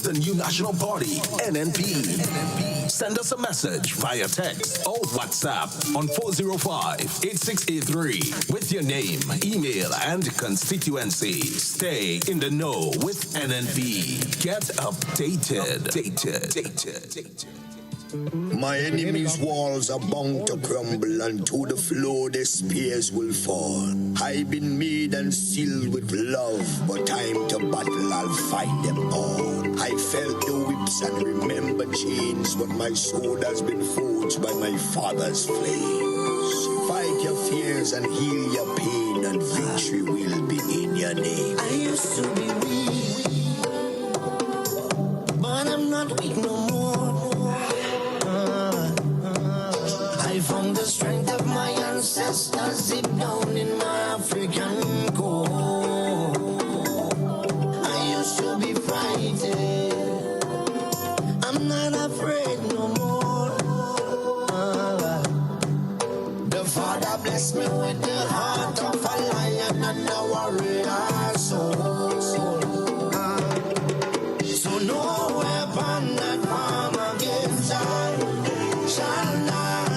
the new national party, NNP. Send us a message via text or WhatsApp on 405-8683 with your name, email, and constituency. Stay in the know with NNP. Get updated. My enemies' walls are bound to crumble, and to the floor their spears will fall. I've been made and sealed with love, but time to battle, I'll fight them all. I felt the whips and remember chains, but my sword has been forged by my father's flames. Fight your fears and heal your pain, and victory will be in your name. I used to be weak, but I'm not weak no more. I found the strength of my ancestors deep down in my African core. I used to be frightened, I'm not afraid no more. The Father blessed me with the heart of a lion and a warrior soul. So no weapon that form against I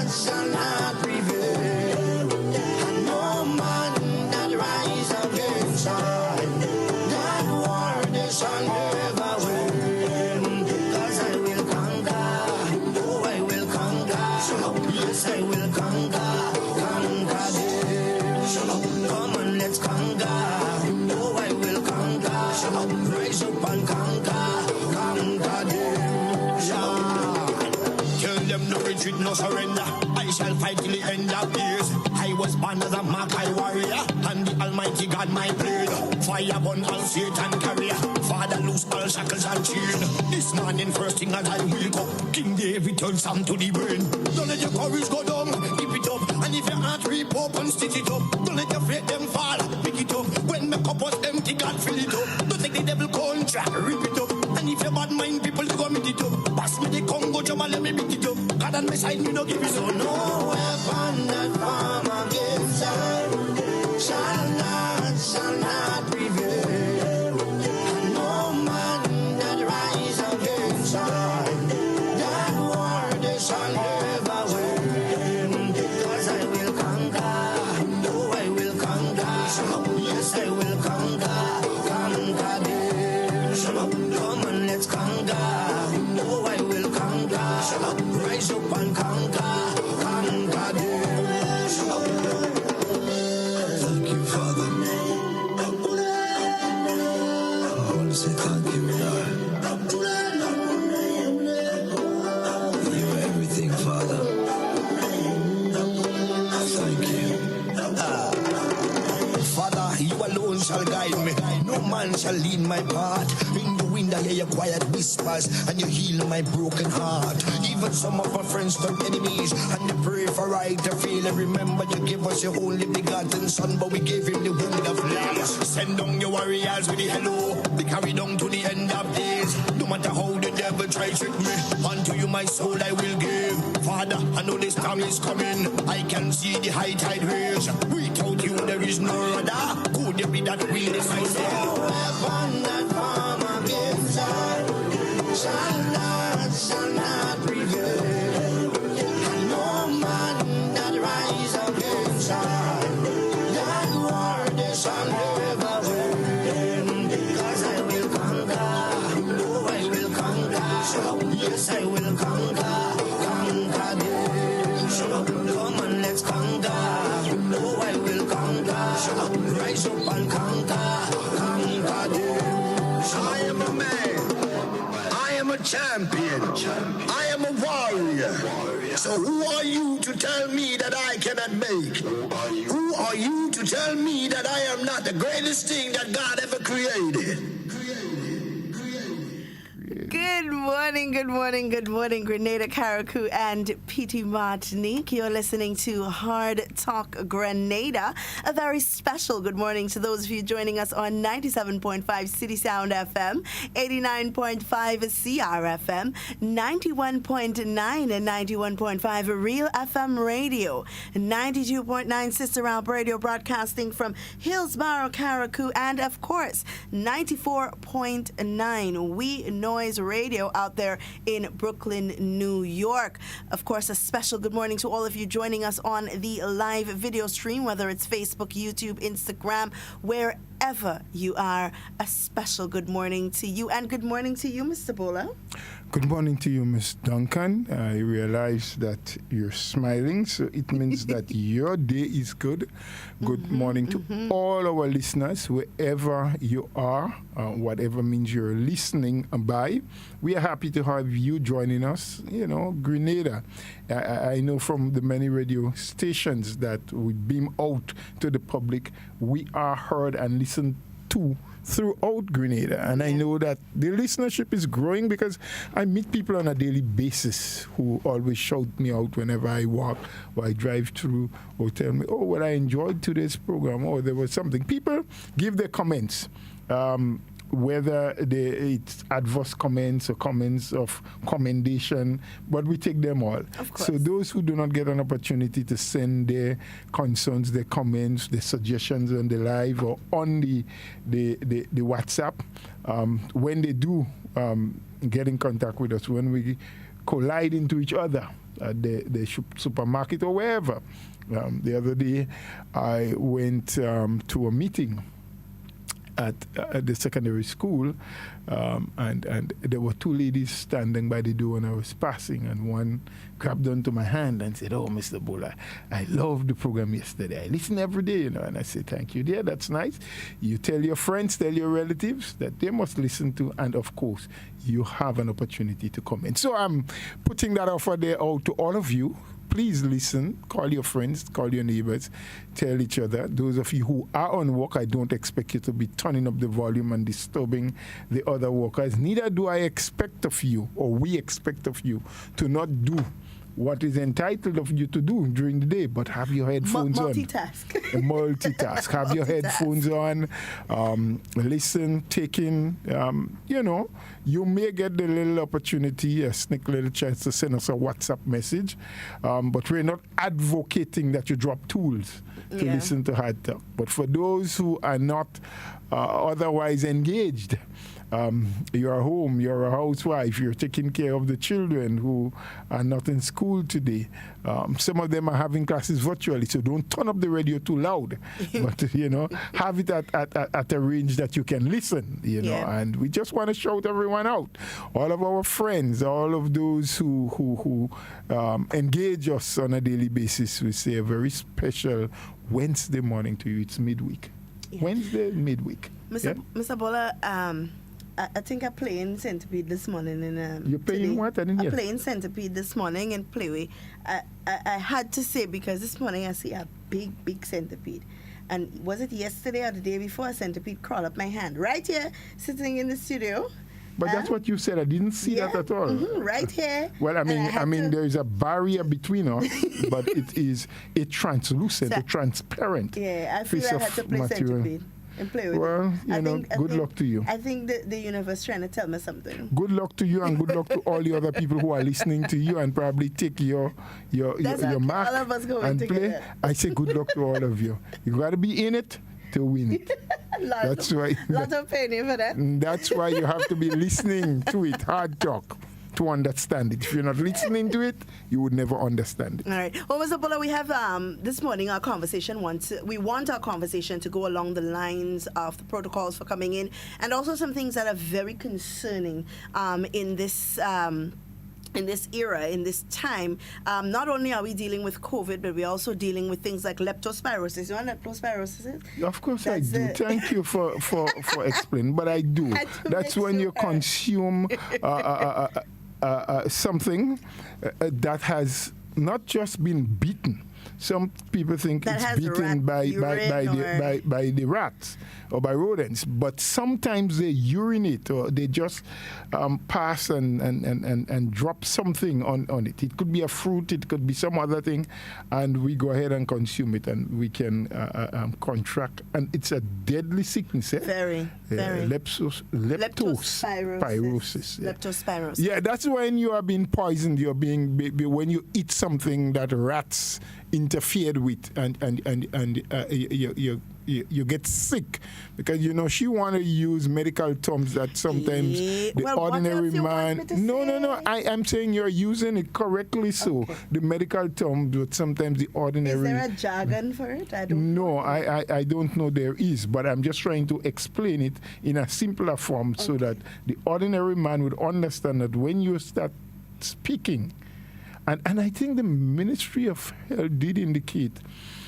shall not prevail, and no man that rise against I, that war they shall never win. 'Cause I will conquer, oh I will conquer, yes I will conquer them. Come on, let's conquer, oh I will conquer, rise up and conquer them. Tell them no retreat, no surrender. I shall fight till the end of days. I was born as a Makai warrior, and the Almighty God my blade. Fire burn all Satan carrier. Father loose all shackles and chain. This morning first thing as I wake up, King David turns Sam to the brain. Don't let your courage go down, keep it up. And if your heart rip up and stitch it up, don't let your faith them fall, pick it up. When my cup was empty, God fill it up. Don't take the devil contract, rip it up. And if your bad mind people to go meet it up, pass me the Congo drum and let me beat it up. God on my side, me no give it up. So no weapon that form against us shall not prevail. And no man that rise against us, that war they shall never win. 'Cause I will conquer, oh I will conquer, yes I will conquer them. Come on, let's conquer, oh I will conquer, rise up and conquer them. Thank you, Father. I want to say thank you, Lord. You are everything, Father. Thank you. Father, you alone shall guide me. No man shall lead my path. In the wind I hear your quiet whispers, and you heal my broken heart. Even some of my friends turn enemies, and they pray for right to feel. And remember you gave us your only begotten son, but we gave him the wound of lies. Send down your warriors with the hello. Be carried on to the end of days. No matter how the devil try trick me, unto you my soul I will give. Father, I know this time is coming. I can see the high tide raise. Without you there is no other. Could it be that we decide? No weapon that form against us shall not prevail. And no man that rise against us, that war they shall never win. 'Cause I will conquer, oh I will conquer, yes I will conquer them. Come on, let's conquer, oh I will conquer, rise up and conquer them. I am a man. I am a champion. I am a warrior. So who are you to tell me that I cannot make? Who are you to tell me that I am not the greatest thing that God ever created? Good good morning, Grenada, Carriacou, and Petite Martinique. You're listening to Hardtalk Grenada. A very special good morning to those of you joining us on 97.5 CitysoundFM, 89.5 CRFM, 91.9 and 91.5 RealFM Radio, 92.9 Sister Alp Radio broadcasting from Hillsborough, Carriacou, and of course, 94.9 We Noise Radio out there in Brooklyn, New York. Of course, a special good morning to all of you joining us on the live video stream, whether it's Facebook, YouTube, Instagram, wherever you are. A special good morning to you, and good morning to you, Mr. Bola. Good morning to you, Miss Duncan. I realize that you're smiling, so it means that your day is good. Good morning to all our listeners, wherever you are, whatever means you're listening by. We are happy to have you joining us. You know, Grenada. I know from the many radio stations that we beam out to the public, we are heard and listened to throughout Grenada, and I know that the listenership is growing because I meet people on a daily basis who always shout me out whenever I walk or I drive through, or tell me, oh, well, I enjoyed today's program, or there was something. People give their comments, whether it's adverse comments or comments of commendation, but we take them all. Of course. So those who do not get an opportunity to send their concerns, their comments, their suggestions on the live or on the WhatsApp, when they do get in contact with us, when we collide into each other at the supermarket or wherever. The other day, I went to a meeting at the secondary school, and there were two ladies standing by the door when I was passing, and one grabbed onto my hand and said, oh, Mr. Bola, I loved the program yesterday. I listen every day, you know. And I said, thank you, dear, that's nice. You tell your friends, tell your relatives that they must listen to, and of course, you have an opportunity to comment. So I'm putting that offer there out to all of you. Please listen, call your friends, call your neighbors, tell each other. Those of you who are on work, I don't expect you to be turning up the volume and disturbing the other workers. Neither do I expect of you, or we expect of you, to not do what is entitled of you to do during the day, but have your headphones Multitask. on. Multitask. Have your headphones on. Listen, take in. You know, you may get the little opportunity, a sneak little chance to send us a WhatsApp message, but we're not advocating that you drop tools to listen to Hardtalk. But for those who are not otherwise engaged, you're home, you're a housewife, you're taking care of the children who are not in school today. Some of them are having classes virtually, so don't turn up the radio too loud. But, you know, have it at a range that you can listen, you know. And we just want to shout everyone out. All of our friends, all of those who engage us on a daily basis, we say a very special Wednesday morning to you. It's midweek. Wednesday, midweek. Mr. Bola, I think I playing Centipede this morning. You're playing what? I didn't hear. I'm playing Centipede this morning in Playway. I had to say, because this morning I see a big centipede. And was it yesterday or the day before, a centipede crawled up my hand right here, sitting in the studio. But that's what you said. I didn't see that at all. Right here. Well, I mean, there is a barrier between us, but it is a translucent, a transparent I feel piece I had to of play material. Centipede and play with Well, it. Good luck to you. I think the universe trying to tell me something. Good luck to you, and good luck to all the other people who are listening to you and probably take your mark all of us going and together. play. I say good luck to all of you. You got to be in it to win it. That's why. Lot of pain for that. That's why you have to be listening to it. Hardtalk. To understand it. If you're not listening to it, you would never understand it. All right. Well, Mr. Bola, we have this morning our conversation. We want our conversation to go along the lines of the protocols for coming in, and also some things that are very concerning in this era, in this time. Not only are we dealing with COVID, but we're also dealing with things like leptospirosis. You know what leptospirosis is? Of course I do. Thank you for explaining, but I do. That's when you consume something that has not just been beaten. some people think That it's has beaten rat by urine by the rats or by rodents, but sometimes they urinate or they just pass and drop something on it. It could be a fruit, it could be some other thing, and we go ahead and consume it, and we can contract, and it's a deadly sickness. Very. Leptospirosis. Leptospirosis. Yeah, that's when you are being poisoned. You're being when you eat something that rats interfered with, and you get sick, because she want to use medical terms that sometimes the ordinary man. No. I'm saying you're using it correctly. So Okay. the medical terms, but sometimes the ordinary. Is there a jargon for it? I don't know. No, I don't know there is, but I'm just trying to explain it in a simpler form so that the ordinary man would understand that when you start speaking, and I think the Ministry of Health did indicate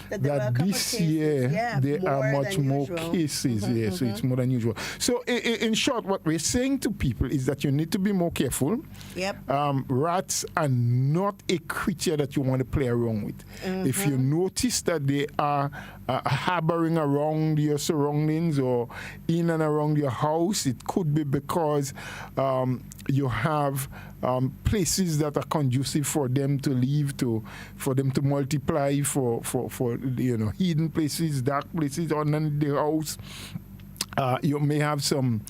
That there were a that couple this cases, year there more are much than more usual. cases. So it's more than usual. So in short, what we're saying to people is that you need to be more careful. Yep. Rats are not a creature that you want to play around with. If you notice that they are harboring around your surroundings or in and around your house, it could be because you have places that are conducive for them to live, for them to multiply, for hidden places, dark places underneath the house. You may have some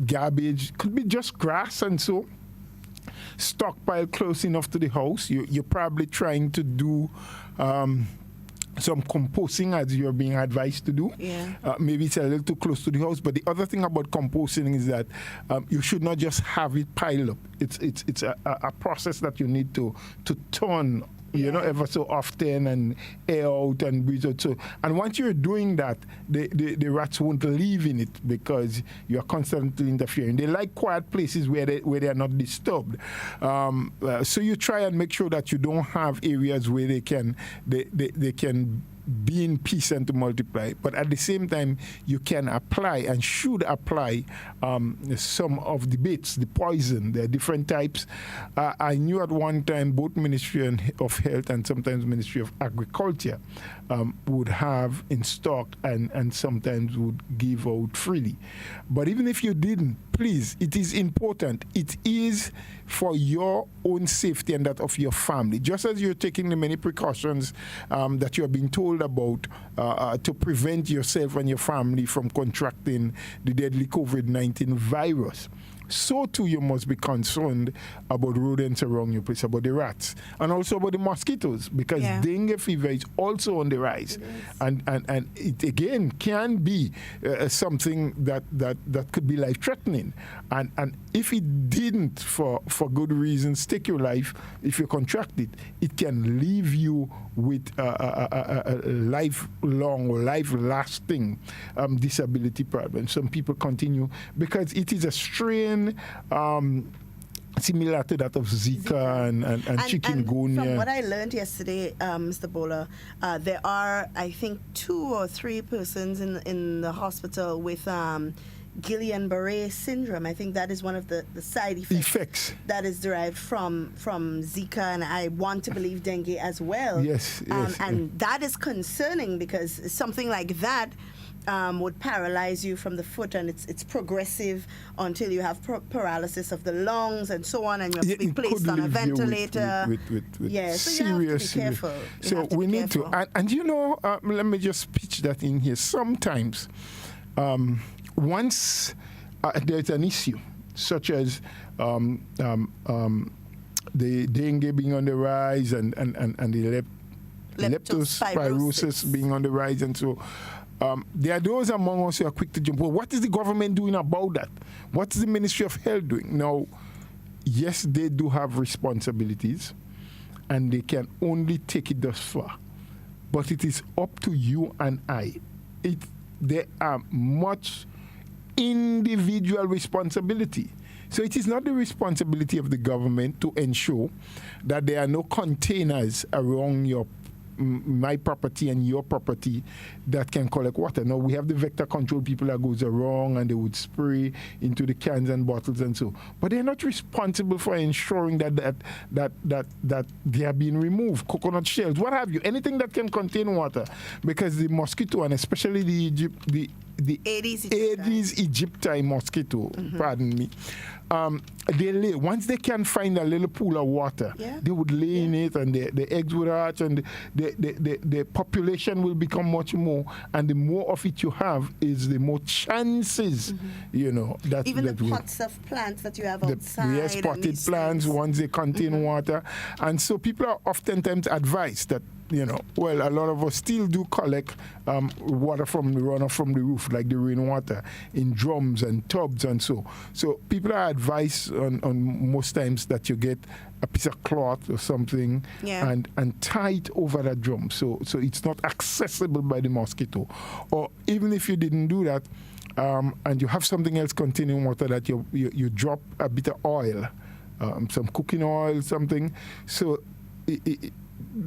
garbage, could be just grass and so stockpile close enough to the house. You're probably trying to do some composting as you're being advised to do. Yeah. Maybe it's a little too close to the house. But the other thing about composting is that you should not just have it pile up. It's a process that you need to turn, ever so often, and air out and breathe out. So, and once you're doing that, the rats won't live in it because you're constantly interfering. They like quiet places where they are not disturbed. So you try and make sure that you don't have areas where they can be in peace and to multiply. But at the same time, you can apply and should apply some of the baits, the poison. There are different types. I knew at one time both Ministry of Health and sometimes Ministry of Agriculture would have in stock and sometimes would give out freely. But even if you didn't, please, it is important. It is for your own safety and that of your family. Just as you're taking the many precautions that you are being told about to prevent yourself and your family from contracting the deadly COVID-19 virus, so too you must be concerned about rodents around your place, about the rats, and also about the mosquitoes, because dengue fever is also on the rise. And it again can be something that could be life-threatening. And if it didn't, for good reasons, take your life, if you contract it, it can leave you with a lifelong or life-lasting disability problem. Some people continue because it is a strain similar to that of Zika and chikungunya. From what I learned yesterday, Mr. Bola, there are, I think, 2 or 3 persons in the hospital with Guillain-Barré syndrome. I think that is one of the side effects that is derived from Zika, and I want to believe dengue as well. Yes. And that is concerning because something like that would paralyze you from the foot, and it's progressive until you have paralysis of the lungs and so on, and you have to be placed on a ventilator. So you have to be careful. So we need to, and let me just pitch that in here. Sometimes, once there's an issue, such as the dengue being on the rise and the leptospirosis being on the rise, and so there are those among us who are quick to jump. Well, what is the government doing about that? What is the Ministry of Health doing? Now, yes, they do have responsibilities, and they can only take it thus far. But it is up to you and I. There are much individual responsibility. So it is not the responsibility of the government to ensure that there are no containers around your my property and your property that can collect water. Now we have the vector control people that goes around and they would spray into the cans and bottles and so, but they're not responsible for ensuring that they are being removed. Coconut shells, what have you, anything that can contain water, because the mosquito, and especially the Aedes aegypti mosquito, pardon me, they lay, once they can find a little pool of water, they would lay in it, and the eggs would hatch, and the population will become much more, and the more of it you have is the more chances, that even that the pots of plants that you have outside. Yes, potted plants, once they contain water. And so people are oftentimes advised that, well, a lot of us still do collect water from the runoff from the roof, like the rainwater, in drums and tubs and so. So people are advised on most times that you get a piece of cloth or something and tie it over that drum, so it's not accessible by the mosquito. Or even if you didn't do that, and you have something else containing water, that you drop a bit of oil, some cooking oil, something. So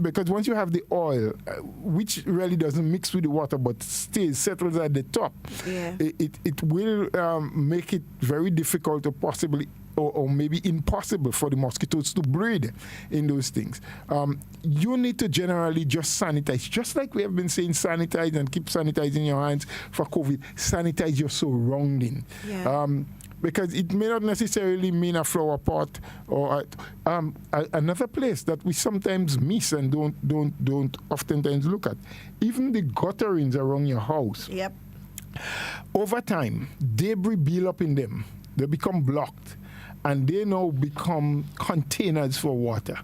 because once you have the oil, which really doesn't mix with the water but settles at the top, it will make it very difficult to possibly or maybe impossible for the mosquitoes to breed in those things. You need to generally just sanitize, just like we have been saying, sanitize and keep sanitizing your hands for COVID. Sanitize your surrounding. Because it may not necessarily mean a flower pot or another place that we sometimes miss and don't oftentimes look at. Even the gutterings around your house. Over time, debris build up in them. They become blocked, and they now become containers for water.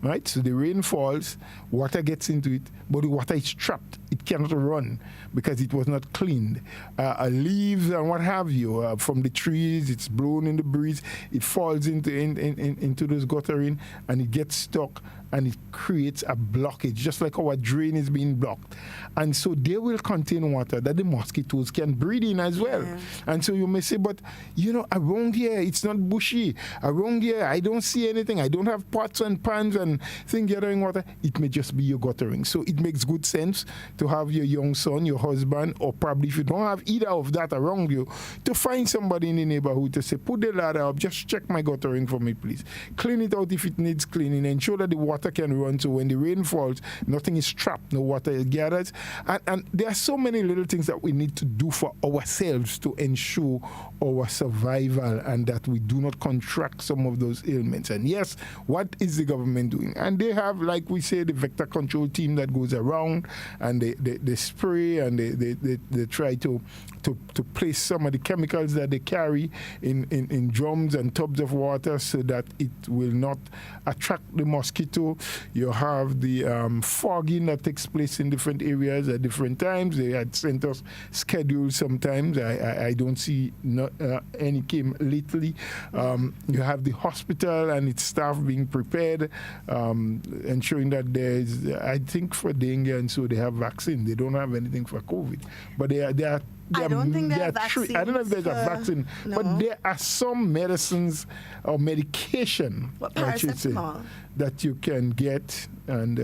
Right? So the rain falls, water gets into it, but the water is trapped. It cannot run because it was not cleaned. Leaves and what have you from the trees, it's blown in the breeze, it falls into those guttering, and it gets stuck, and it creates a blockage, just like our drain is being blocked. And so they will contain water that the mosquitoes can breed in as well. And so you may say, but around here it's not bushy. Around here I don't see anything. I don't have pots and pans and things gathering water. It may just be your guttering. So it makes good sense to have your young son, your husband, or probably if you don't have either of that around you, to find somebody in the neighborhood to say, put the ladder up, just check my guttering for me, please. Clean it out if it needs cleaning. Ensure that the water can run, so when the rain falls, nothing is trapped, no water gathers. And there are so many little things that we need to do for ourselves to ensure our survival and that we do not contract some of those ailments. And yes, what is the government doing? And they have, like we say, the vector control team that goes around, and they spray, and they try to place some of the chemicals that they carry in drums and tubs of water so that it will not attract the mosquito. You have the fogging that takes place in different areas at different times. They had sent us schedules sometimes. I don't see any came lately. You have the hospital and its staff being prepared, ensuring that there's, I think for dengue and so they have vaccine. They don't have anything for COVID. But they are I don't think they have vaccines. I don't know if there's a vaccine, but there are some medicines or medication, I should say, that you can get, and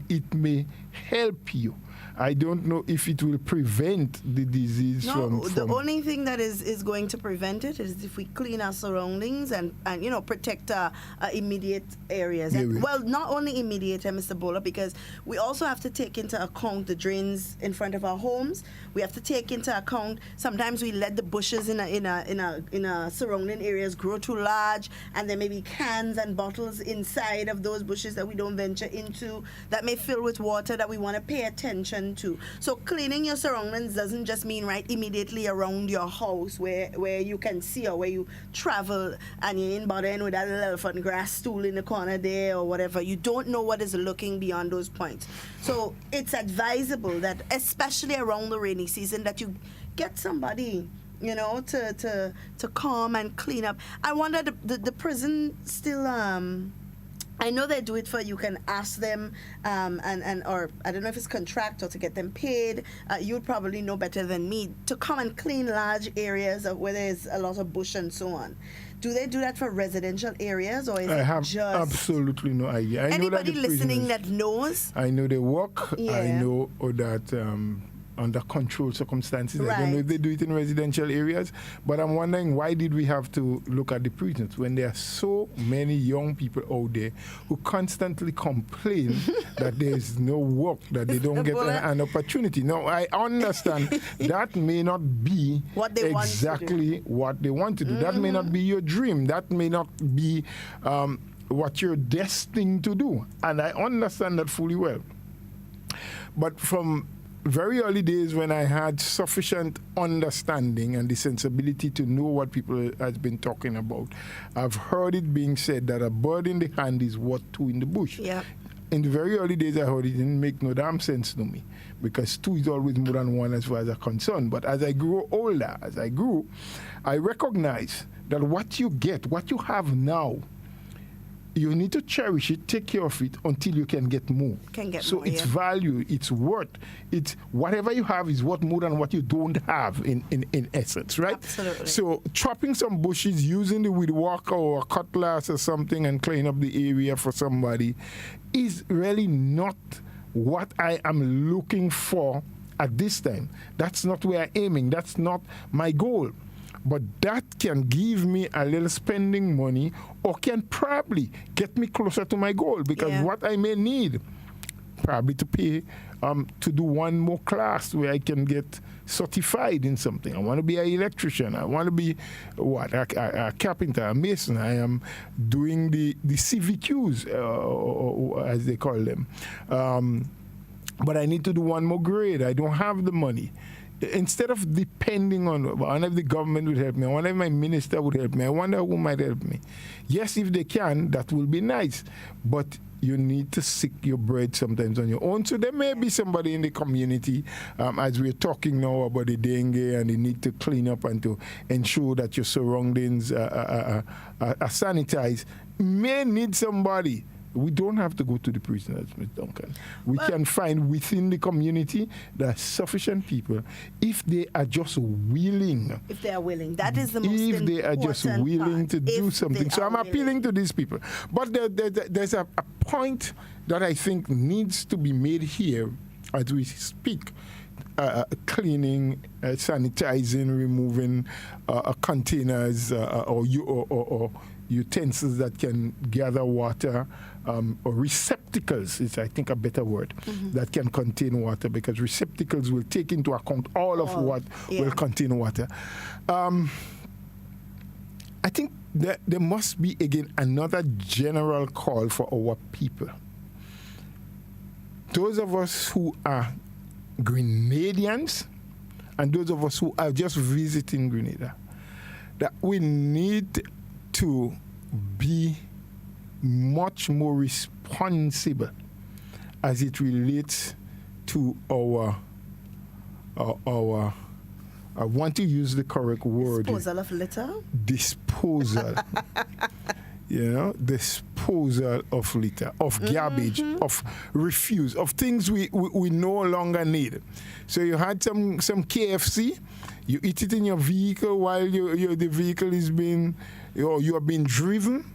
it may help you. I don't know if it will prevent the disease from... the only thing that is going to prevent it is if we clean our surroundings and protect immediate areas. Well, not only immediate, Mr. Bowler, because we also have to take into account the drains in front of our homes. We have to take into account, sometimes we let the bushes in a surrounding areas grow too large, and there may be cans and bottles inside of those bushes that we don't venture into that may fill with water that we want to pay attention to. So cleaning your surroundings doesn't just mean right immediately around your house where you can see, or where you travel and you're in bothering with that little elephant grass stool in the corner there or whatever. You don't know what is looking beyond those points. So it's advisable that, especially around the rainy season, that you get somebody to come and clean up. I wonder, the prison still I know they do it for you can ask them and or I don't know if it's contract or to get them paid. You would probably know better than me to come and clean large areas of where there's a lot of bush and so on. Do they do that for residential areas or is I it have just absolutely no idea. I know that anybody the listening prisoners- that knows? I know they work. Yeah. I know that under controlled circumstances. I don't know Right. if they do it in residential areas, but I'm wondering why did we have to look at the prisons when there are so many young people out there who constantly complain that there is no work, that they don't get an opportunity. Now, I understand that may not be What they want to do. exactly what they want to do. That may not be your dream. That may not be what you're destined to do. And I understand that fully well. But from very early days when I had sufficient understanding and the sensibility to know what people has been talking about, I've heard it being said that a bird in the hand is worth two in the bush. Yeah. In the very early days I heard it didn't make no damn sense to me because two is always more than one as far as I'm concerned. But as I grew older, I recognized that what you get, what you have now, you need to cherish it, take care of it until you can get more. So more, it's yeah. value, it's worth, it's whatever you have is worth more than what you don't have in essence, right? Absolutely. So chopping some bushes, using the weed whacker or a cutlass or something and cleaning up the area for somebody is really not what I am looking for at this time. That's not where I'm aiming. That's not my goal. But that can give me a little spending money or can probably get me closer to my goal because what I may need probably to pay to do one more class where I can get certified in something. I want to be an electrician. I want to be a carpenter, a mason. I am doing the CVQs, as they call them. But I need to do one more grade. I don't have the money. Instead of depending on, I wonder if the government would help me, I wonder if my minister would help me, I wonder who might help me. Yes, if they can, that will be nice. But you need to seek your bread sometimes on your own. So there may be somebody in the community, as we're talking now about the dengue and the need to clean up and to ensure that your surroundings are sanitized, may need somebody. We don't have to go to the prisoners, Ms. Duncan. We can find within the community that sufficient people, if they are just willing. If they are willing. That is the most if important they are just willing to do something. So I'm appealing to these people. But there's a point that I think needs to be made here as we speak. Cleaning, sanitizing, removing containers or utensils that can gather water, or receptacles is, I think, a better word, that can contain water, because receptacles will take into account all of what will contain water. I think that there must be, again, another general call for our people. Those of us who are Grenadians and those of us who are just visiting Grenada, that we need to be much more responsible as it relates to our I want to use the correct word. Disposal of litter? Disposal. Disposal of litter, of garbage, of refuse, of things we no longer need. So you had some KFC, you eat it in your vehicle while the vehicle is being, you are being driven.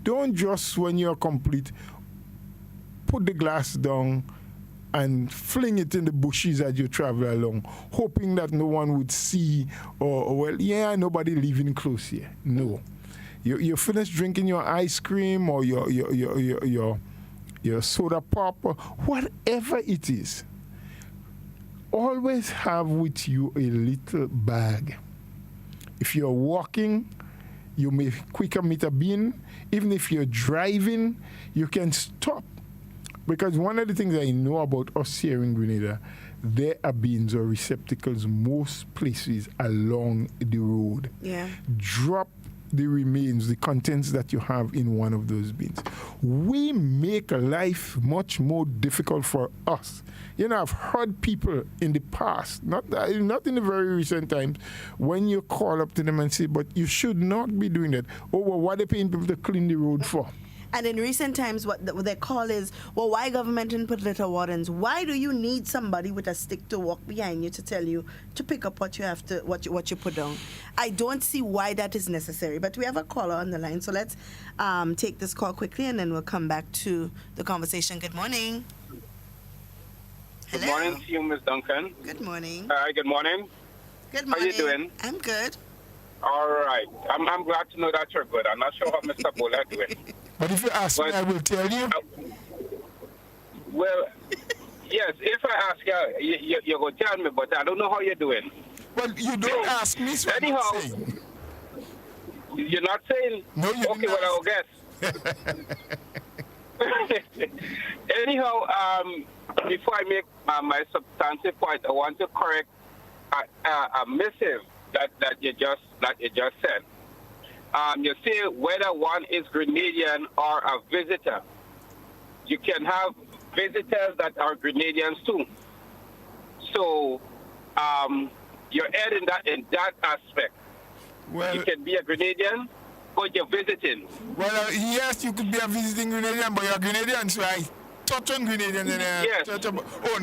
Don't just, when you're complete, put the glass down and fling it in the bushes as you travel along, hoping that no one would see, or nobody living close here. No. You finish drinking your ice cream or your soda pop, or whatever it is. Always have with you a little bag. If you're walking, you may quicker meet a bin. Even if you're driving, you can stop. Because one of the things I know about us here in Grenada, there are bins or receptacles most places along the road. Yeah. Drop the remains, the contents that you have in one of those bins. We make life much more difficult for us. I've heard people in the past, not in the very recent times, when you call up to them and say, but you should not be doing that. Oh, well, what are they paying people to clean the road for? And in recent times, what their call is, well, why government didn't put litter wardens? Why do you need somebody with a stick to walk behind you to tell you to pick up what you have to, what you put down? I don't see why that is necessary. But we have a caller on the line, so let's take this call quickly, and then we'll come back to the conversation. Good morning. Good Hello. morning to you, Ms. Duncan. Good morning. Hi, good morning. Good morning. How you doing? I'm good. All right. I'm glad to know that you're good. I'm not sure how Mr. Bola is doing. But if you ask me, I will tell you. Well, yes, if I ask you, you're going to tell me, but I don't know how you're doing. Well, you don't ask me, so Anyhow, I'm not saying. You're not saying? No, you okay, didn't well, I'll guess. Anyhow, before I make my substantive point, I want to correct a missive that you just said. You say whether one is Grenadian or a visitor. You can have visitors that are Grenadians too. So you're adding that in that aspect. Well, You can be a Grenadian, but you're visiting. well, yes, you could be a visiting Grenadian, but you're Grenadian, so I touch on Grenadian and Yes. touch on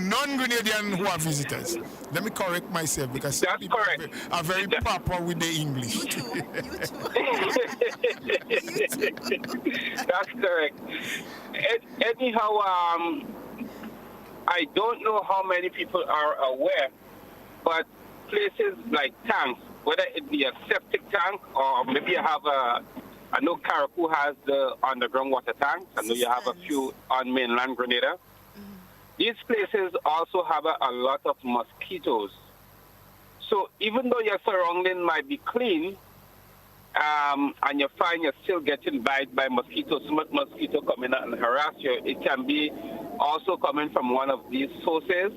non-Grenadian who are visitors. Let me correct myself because some That's people correct. are very proper with the English. You too. That's correct. Anyhow, I don't know how many people are aware, but places like tanks, whether it be a septic tank or maybe you have I know Carriacou has the underground water tanks. I know you have a few on mainland Grenada. These places also have a lot of mosquitoes. So even though your surrounding might be clean, and you find you're still getting bite by mosquitoes, smart mosquito coming out and harass you, it can be also coming from one of these sources.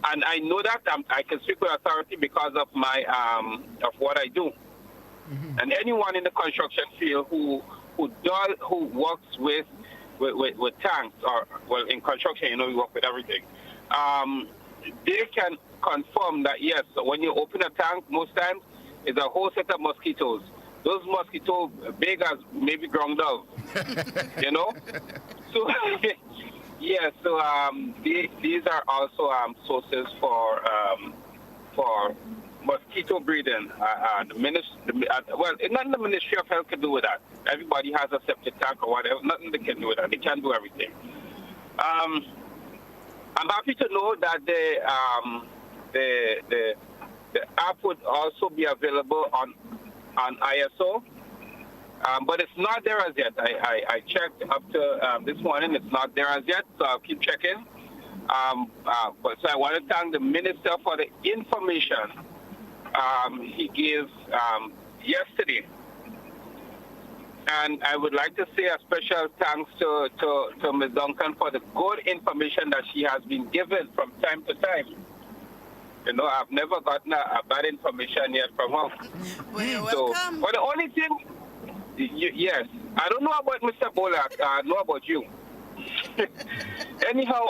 And I know that I can speak with authority because of my of what I do. Mm-hmm. And anyone in the construction field who works with tanks, or well, in construction, you know, we work with everything. They can confirm that yes, when you open a tank, most times it's a whole set of mosquitoes. Those mosquitoes big as maybe ground dove, you know. So yeah, so these are also sources for mosquito breeding. Well, nothing the Ministry of Health can do with that. Everybody has a septic tank or whatever. Nothing they can do with that. They can't do everything. I'm happy to know that the app would also be available on ISO. But it's not there as yet. I checked up to this morning. It's not there as yet, so I'll keep checking. But so I want to thank the Minister for the information he gave yesterday. And I would like to say a special thanks to Ms. Duncan for the good information that she has been given from time to time. You know, I've never gotten a bad information yet from her. Well, you're So, welcome. but the only thing, yes, I don't know about Mr. Bola. I know about you. Anyhow,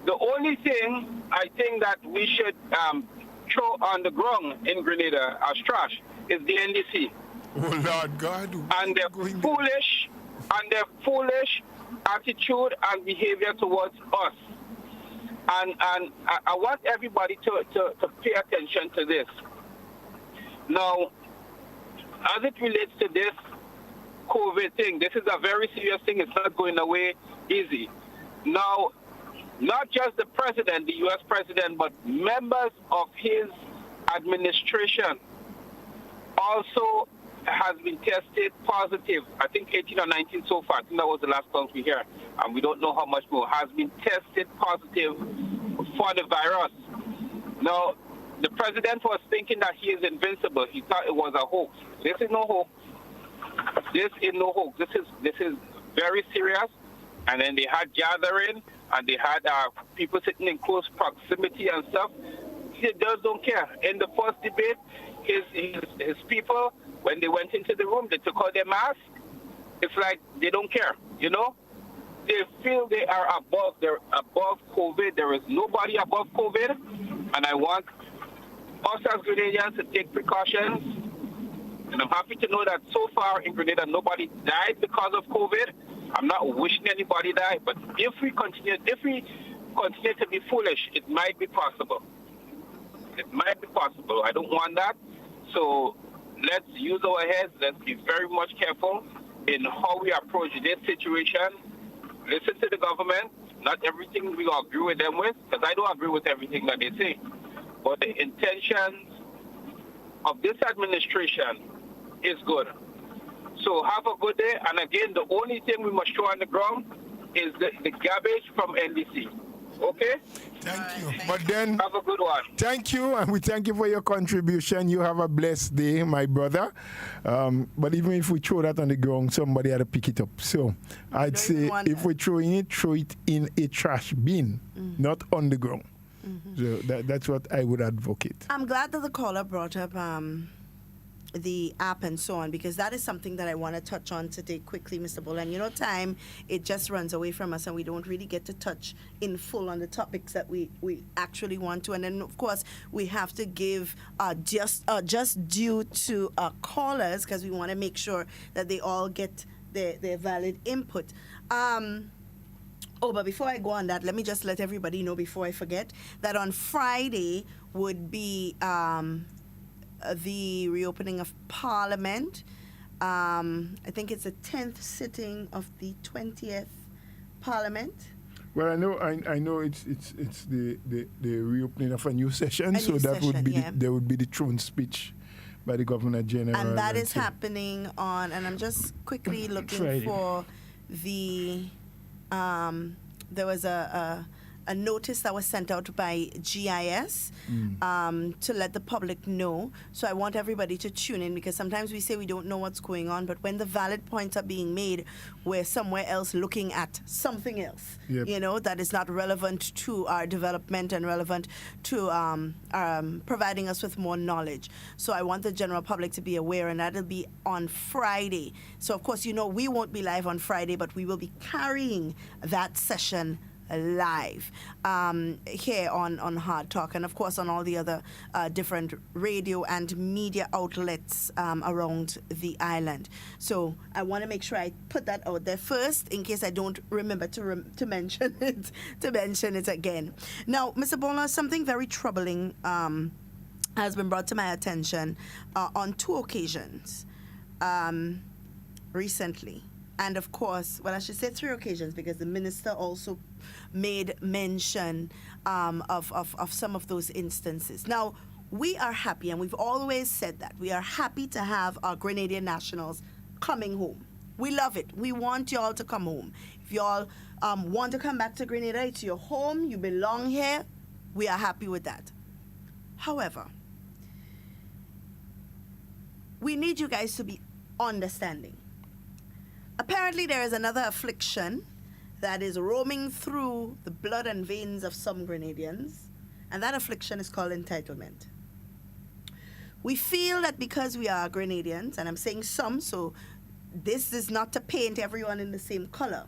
the only thing I think that we should throw on the ground in Grenada as trash is the NDC. Oh Lord God! And their foolish attitude and behavior towards us. And I want everybody to pay attention to this. Now, as it relates to this COVID thing, this is a very serious thing. It's not going away easy. Now, not just the president, the U.S. president, but members of his administration also has been tested positive. I think 18 or 19 so far. I think that was the last count we hear. And we don't know how much more. Has been tested positive for the virus. Now, the president was thinking that he is invincible. He thought it was a hoax. This is no hoax. This is no hoax. This is very serious. And then they had gathering, and they had people sitting in close proximity and stuff. He just don't care. In the first debate, his people, when they went into the room, they took out their mask. It's like they don't care, you know? They feel they are above. They're above COVID. There is nobody above COVID. And I want us as Grenadians to take precautions And I'm happy to know that so far in Grenada, nobody died because of COVID. I'm not wishing anybody die, but if we continue to be foolish, it might be possible. It might be possible. I don't want that. So let's use our heads. Let's be very much careful in how we approach this situation. Listen to the government. Not everything we agree with them with, because I don't agree with everything that they say. But the intentions of this administration is good. So have a good day. And again, the only thing we must show on the ground is the garbage from NDC. Okay? Thank you. But then, have a good one. Thank you, and we thank you for your contribution. You have a blessed day, my brother. But even if we throw that on the ground, somebody had to pick it up. So I'd say if we're throwing it, throw it in a trash bin, not on the ground. So that's what I would advocate. I'm glad that the caller brought up the app and so on, because that is something that I want to touch on today quickly, Mr. Bull. And you know, time, it just runs away from us, and we don't really get to touch in full on the topics that we actually want to. And then, of course, we have to give just due to callers, because we want to make sure that they all get their valid input. But before I go on that, let me just let everybody know before I forget that on Friday would be the reopening of Parliament. I think it's the 10th sitting of the 20th Parliament. Well, I know it's the reopening of a new session, so that would be there would be the throne speech by the Governor General. And that is happening on, and I'm just quickly looking Friday. For the there was a notice that was sent out by GIS to let the public know. So I want everybody to tune in, because sometimes we say we don't know what's going on, but when the valid points are being made, we're somewhere else looking at something else, you know, that is not relevant to our development and relevant to providing us with more knowledge. So I want the general public to be aware, and that'll be on Friday. So, of course, you know, we won't be live on Friday, but we will be carrying that session live here on Hardtalk, and of course on all the other different radio and media outlets around the island. So I want to make sure I put that out there first, in case I don't remember to mention it again. Now, Mr. Bona, something very troubling has been brought to my attention on two occasions recently. And of course, well, I should say 3 occasions, because the minister also made mention of some of those instances. Now, we are happy, and we've always said that, we are happy to have our Grenadian nationals coming home. We love it. We want y'all to come home. If y'all want to come back to Grenada, it's your home, you belong here, we are happy with that. However, we need you guys to be understanding. Apparently, there is another affliction that is roaming through the blood and veins of some Grenadians, and that affliction is called entitlement. We feel that because we are Grenadians, and I'm saying some, so this is not to paint everyone in the same color,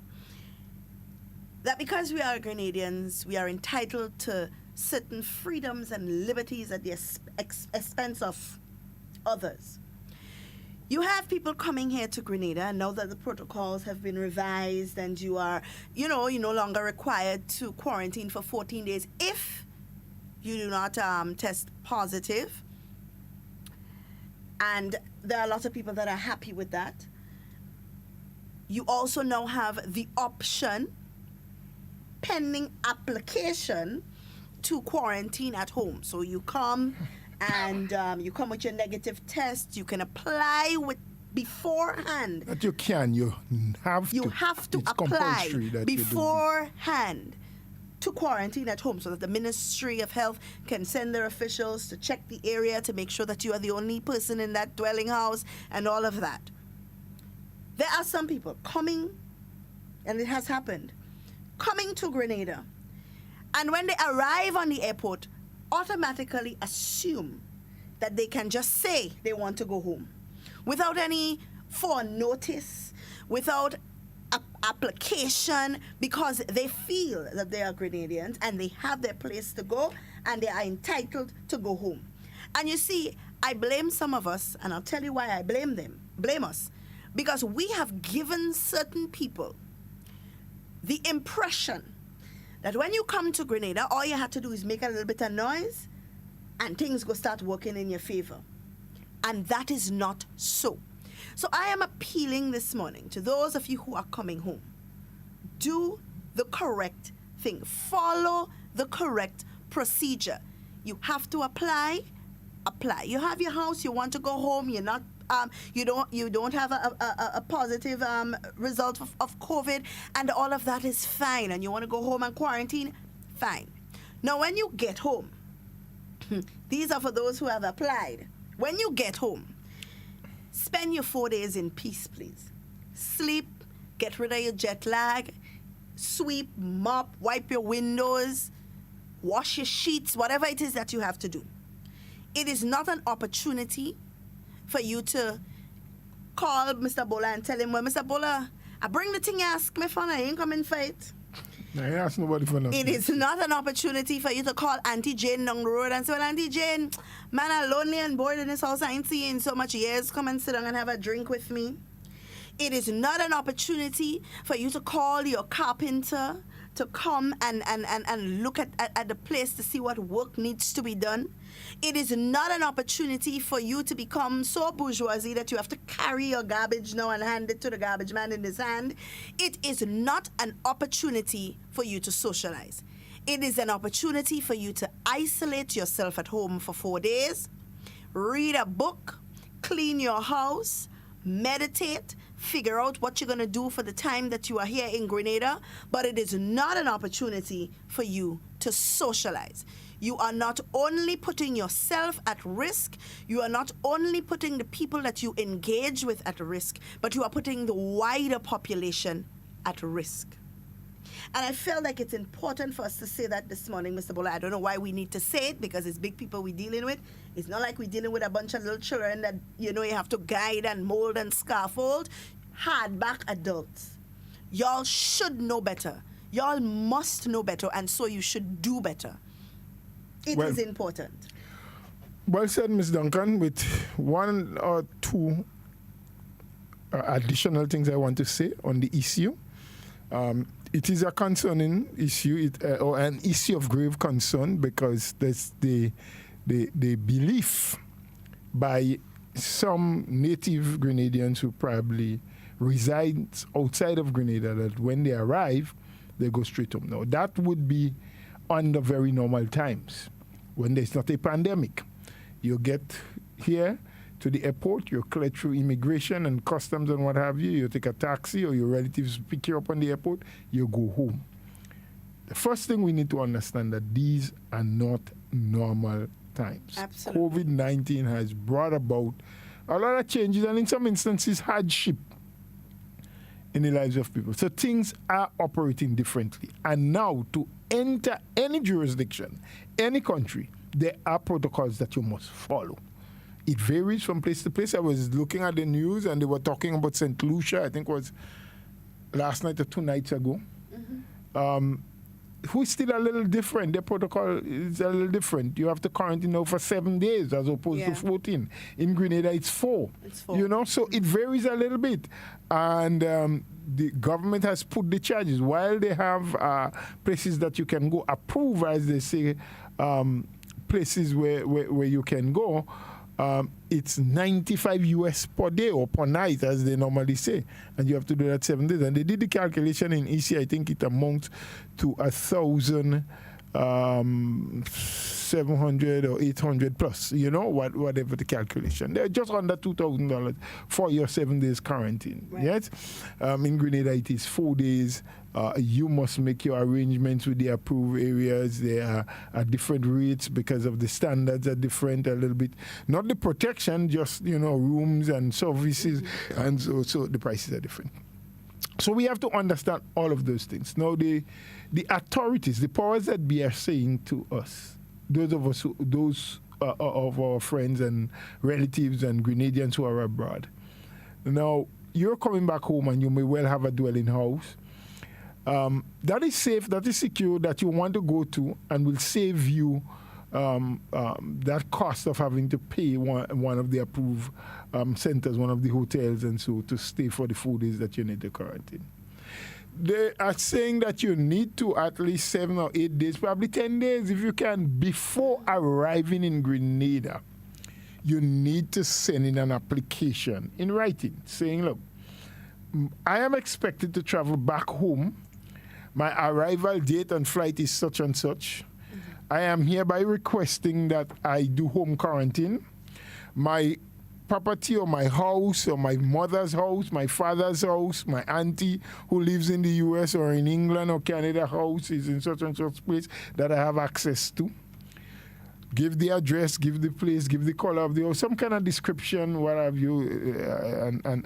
that because we are Grenadians, we are entitled to certain freedoms and liberties at the expense of others. You have people coming here to Grenada, and now that the protocols have been revised and you are, you're no longer required to quarantine for 14 days if you do not test positive. And there are a lot of people that are happy with that. You also now have the option, pending application, to quarantine at home. So you come and you come with your negative test. You can apply with beforehand. That you can. You have to. You have to apply beforehand to quarantine at home, so that the Ministry of Health can send their officials to check the area to make sure that you are the only person in that dwelling house and all of that. There are some people coming, and it has happened, coming to Grenada, and when they arrive on the airport, automatically assume that they can just say they want to go home without any notice, without application, because they feel that they are Grenadians and they have their place to go and they are entitled to go home. And you see, I blame some of us, and I'll tell you why I blame us. Because we have given certain people the impression that when you come to Grenada, all you have to do is make a little bit of noise and things go start working in your favor. And that is not so. So I am appealing this morning to those of you who are coming home. Do the correct thing. Follow the correct procedure. You have to apply. You have your house, you want to go home, you're not you don't have a positive result of COVID, and all of that is fine, and you want to go home and quarantine, fine. Now when you get home, these are for those who have applied. When you get home, spend your 4 days in peace, please. Sleep, get rid of your jet lag, sweep, mop, wipe your windows, wash your sheets, whatever it is that you have to do. It is not an opportunity for you to call Mr. Bola and tell him, well, Mr. Bola, I bring the thing you ask me for, I ain't coming for it. I ain't ask nobody for nothing. It is not an opportunity for you to call Auntie Jane down the road and say, well, Auntie Jane, man, I'm lonely and bored in this house. I ain't seeing so much years. Come and sit down and have a drink with me. It is not an opportunity for you to call your carpenter to come and look at the place to see what work needs to be done. It is not an opportunity for you to become so bourgeoisie that you have to carry your garbage now and hand it to the garbage man in his hand. It is not an opportunity for you to socialize. It is an opportunity for you to isolate yourself at home for 4 days, read a book, clean your house, meditate, figure out what you're going to do for the time that you are here in Grenada, but it is not an opportunity for you to socialize. You are not only putting yourself at risk, you are not only putting the people that you engage with at risk, but you are putting the wider population at risk. And I felt like it's important for us to say that this morning, Mr. Bola. I don't know why we need to say it, because it's big people we're dealing with. It's not like we're dealing with a bunch of little children that, you have to guide and mold and scaffold. Hardback adults. Y'all should know better. Y'all must know better, and so you should do better. It is important. Well said, Ms. Duncan. With one or two additional things I want to say on the issue. It is a concerning issue, or an issue of grave concern, because there's the belief by some native Grenadians who probably reside outside of Grenada that when they arrive, they go straight home. Now, that would be under very normal times, when there's not a pandemic. You get here to the airport, you clear through immigration and customs and what have you, you take a taxi or your relatives pick you up on the airport, you go home. The first thing we need to understand that these are not normal times. Absolutely. COVID-19 has brought about a lot of changes and in some instances hardship in the lives of people. So things are operating differently. And now to enter any jurisdiction, any country, there are protocols that you must follow. It varies from place to place. I was looking at the news and they were talking about St. Lucia, I think it was last night or 2 nights ago. Mm-hmm. Who is still a little different. Their protocol is a little different. You have to quarantine now for 7 days as opposed to 14. In Grenada, it's 4. It's 4. So it varies a little bit. And the government has put the charges. While they have places that you can go, approve, as they say, places where you can go, it's 95 US per day or per night, as they normally say, and you have to do that 7 days. And they did the calculation in EC. I think it amounts to 1,700 or 800 plus. Whatever the calculation. They're just under $2,000 for your 7 days quarantine. Right. Yes, in Grenada it is 4 days. You must make your arrangements with the approved areas. There are different rates because of the standards are different a little bit. Not the protection, just rooms and services, and so the prices are different. So we have to understand all of those things. Now the authorities, the powers that be, are saying to us, those of our friends and relatives and Grenadians who are abroad. Now you're coming back home and you may well have a dwelling house. That is safe, that is secure, that you want to go to and will save you that cost of having to pay one of the approved centers, one of the hotels, and so to stay for the 4 days that you need to quarantine. They are saying that you need to at least 7 or 8 days, probably 10 days if you can, before arriving in Grenada. You need to send in an application in writing saying, look, I am expected to travel back home. My arrival date and flight is such and such. I am hereby requesting that I do home quarantine. My property or my house or my mother's house, my father's house, my auntie who lives in the US or in England or Canada house is in such and such place that I have access to. Give the address, give the place, give the color of the house, some kind of description, what have you,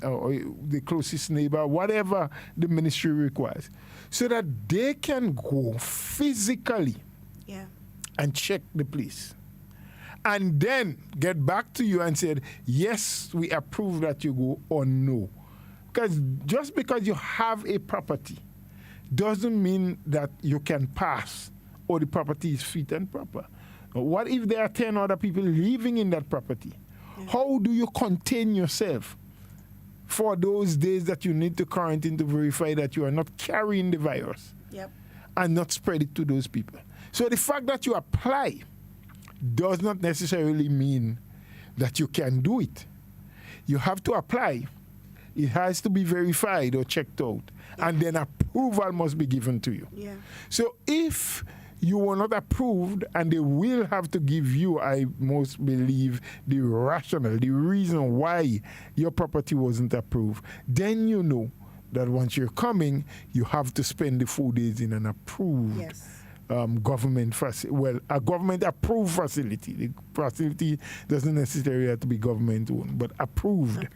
or the closest neighbor, whatever the ministry requires, so that they can go physically and check the place. And then get back to you and say, yes, we approve that you go, or no. Because just because you have a property doesn't mean that you can pass or the property is fit and proper. What if there are 10 other people living in that property? How do you contain yourself for those days that you need to quarantine to verify that you are not carrying the virus and not spread it to those people? So the fact that you apply does not necessarily mean that you can do it. You have to apply. It has to be verified or checked out. And then approval must be given to you. So if you were not approved, and they will have to give you, I most believe, the rationale, the reason why your property wasn't approved, then you know that once you're coming, you have to spend the 4 days in an approved government facility. Well, a government-approved facility. The facility doesn't necessarily have to be government-owned, but approved.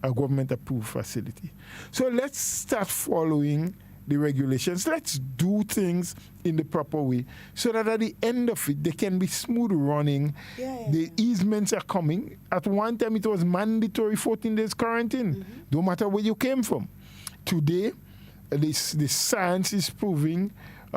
A government-approved facility. So let's start following the regulations. Let's do things in the proper way so that at the end of it, they can be smooth running. The easements are coming. At one time, it was mandatory 14 days quarantine, no matter where you came from. Today, the science is proving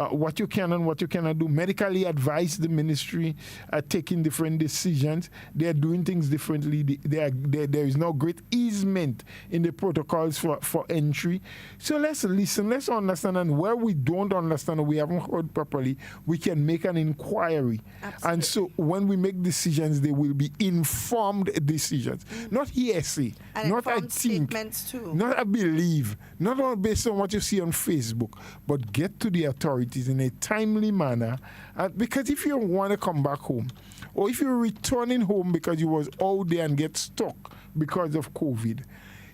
what you can and what you cannot do. Medically advised, the ministry are taking different decisions. They are doing things differently. There is no great easement in the protocols for entry. So let's listen, let's understand, and where we don't understand or we haven't heard properly, we can make an inquiry. Absolutely. And so when we make decisions, they will be informed decisions, not hearsay, and not I think, statements too. Not I believe, not all based on what you see on Facebook, but get to the authorities in a timely manner, because if you want to come back home, or if you're returning home because you was out there and get stuck because of COVID,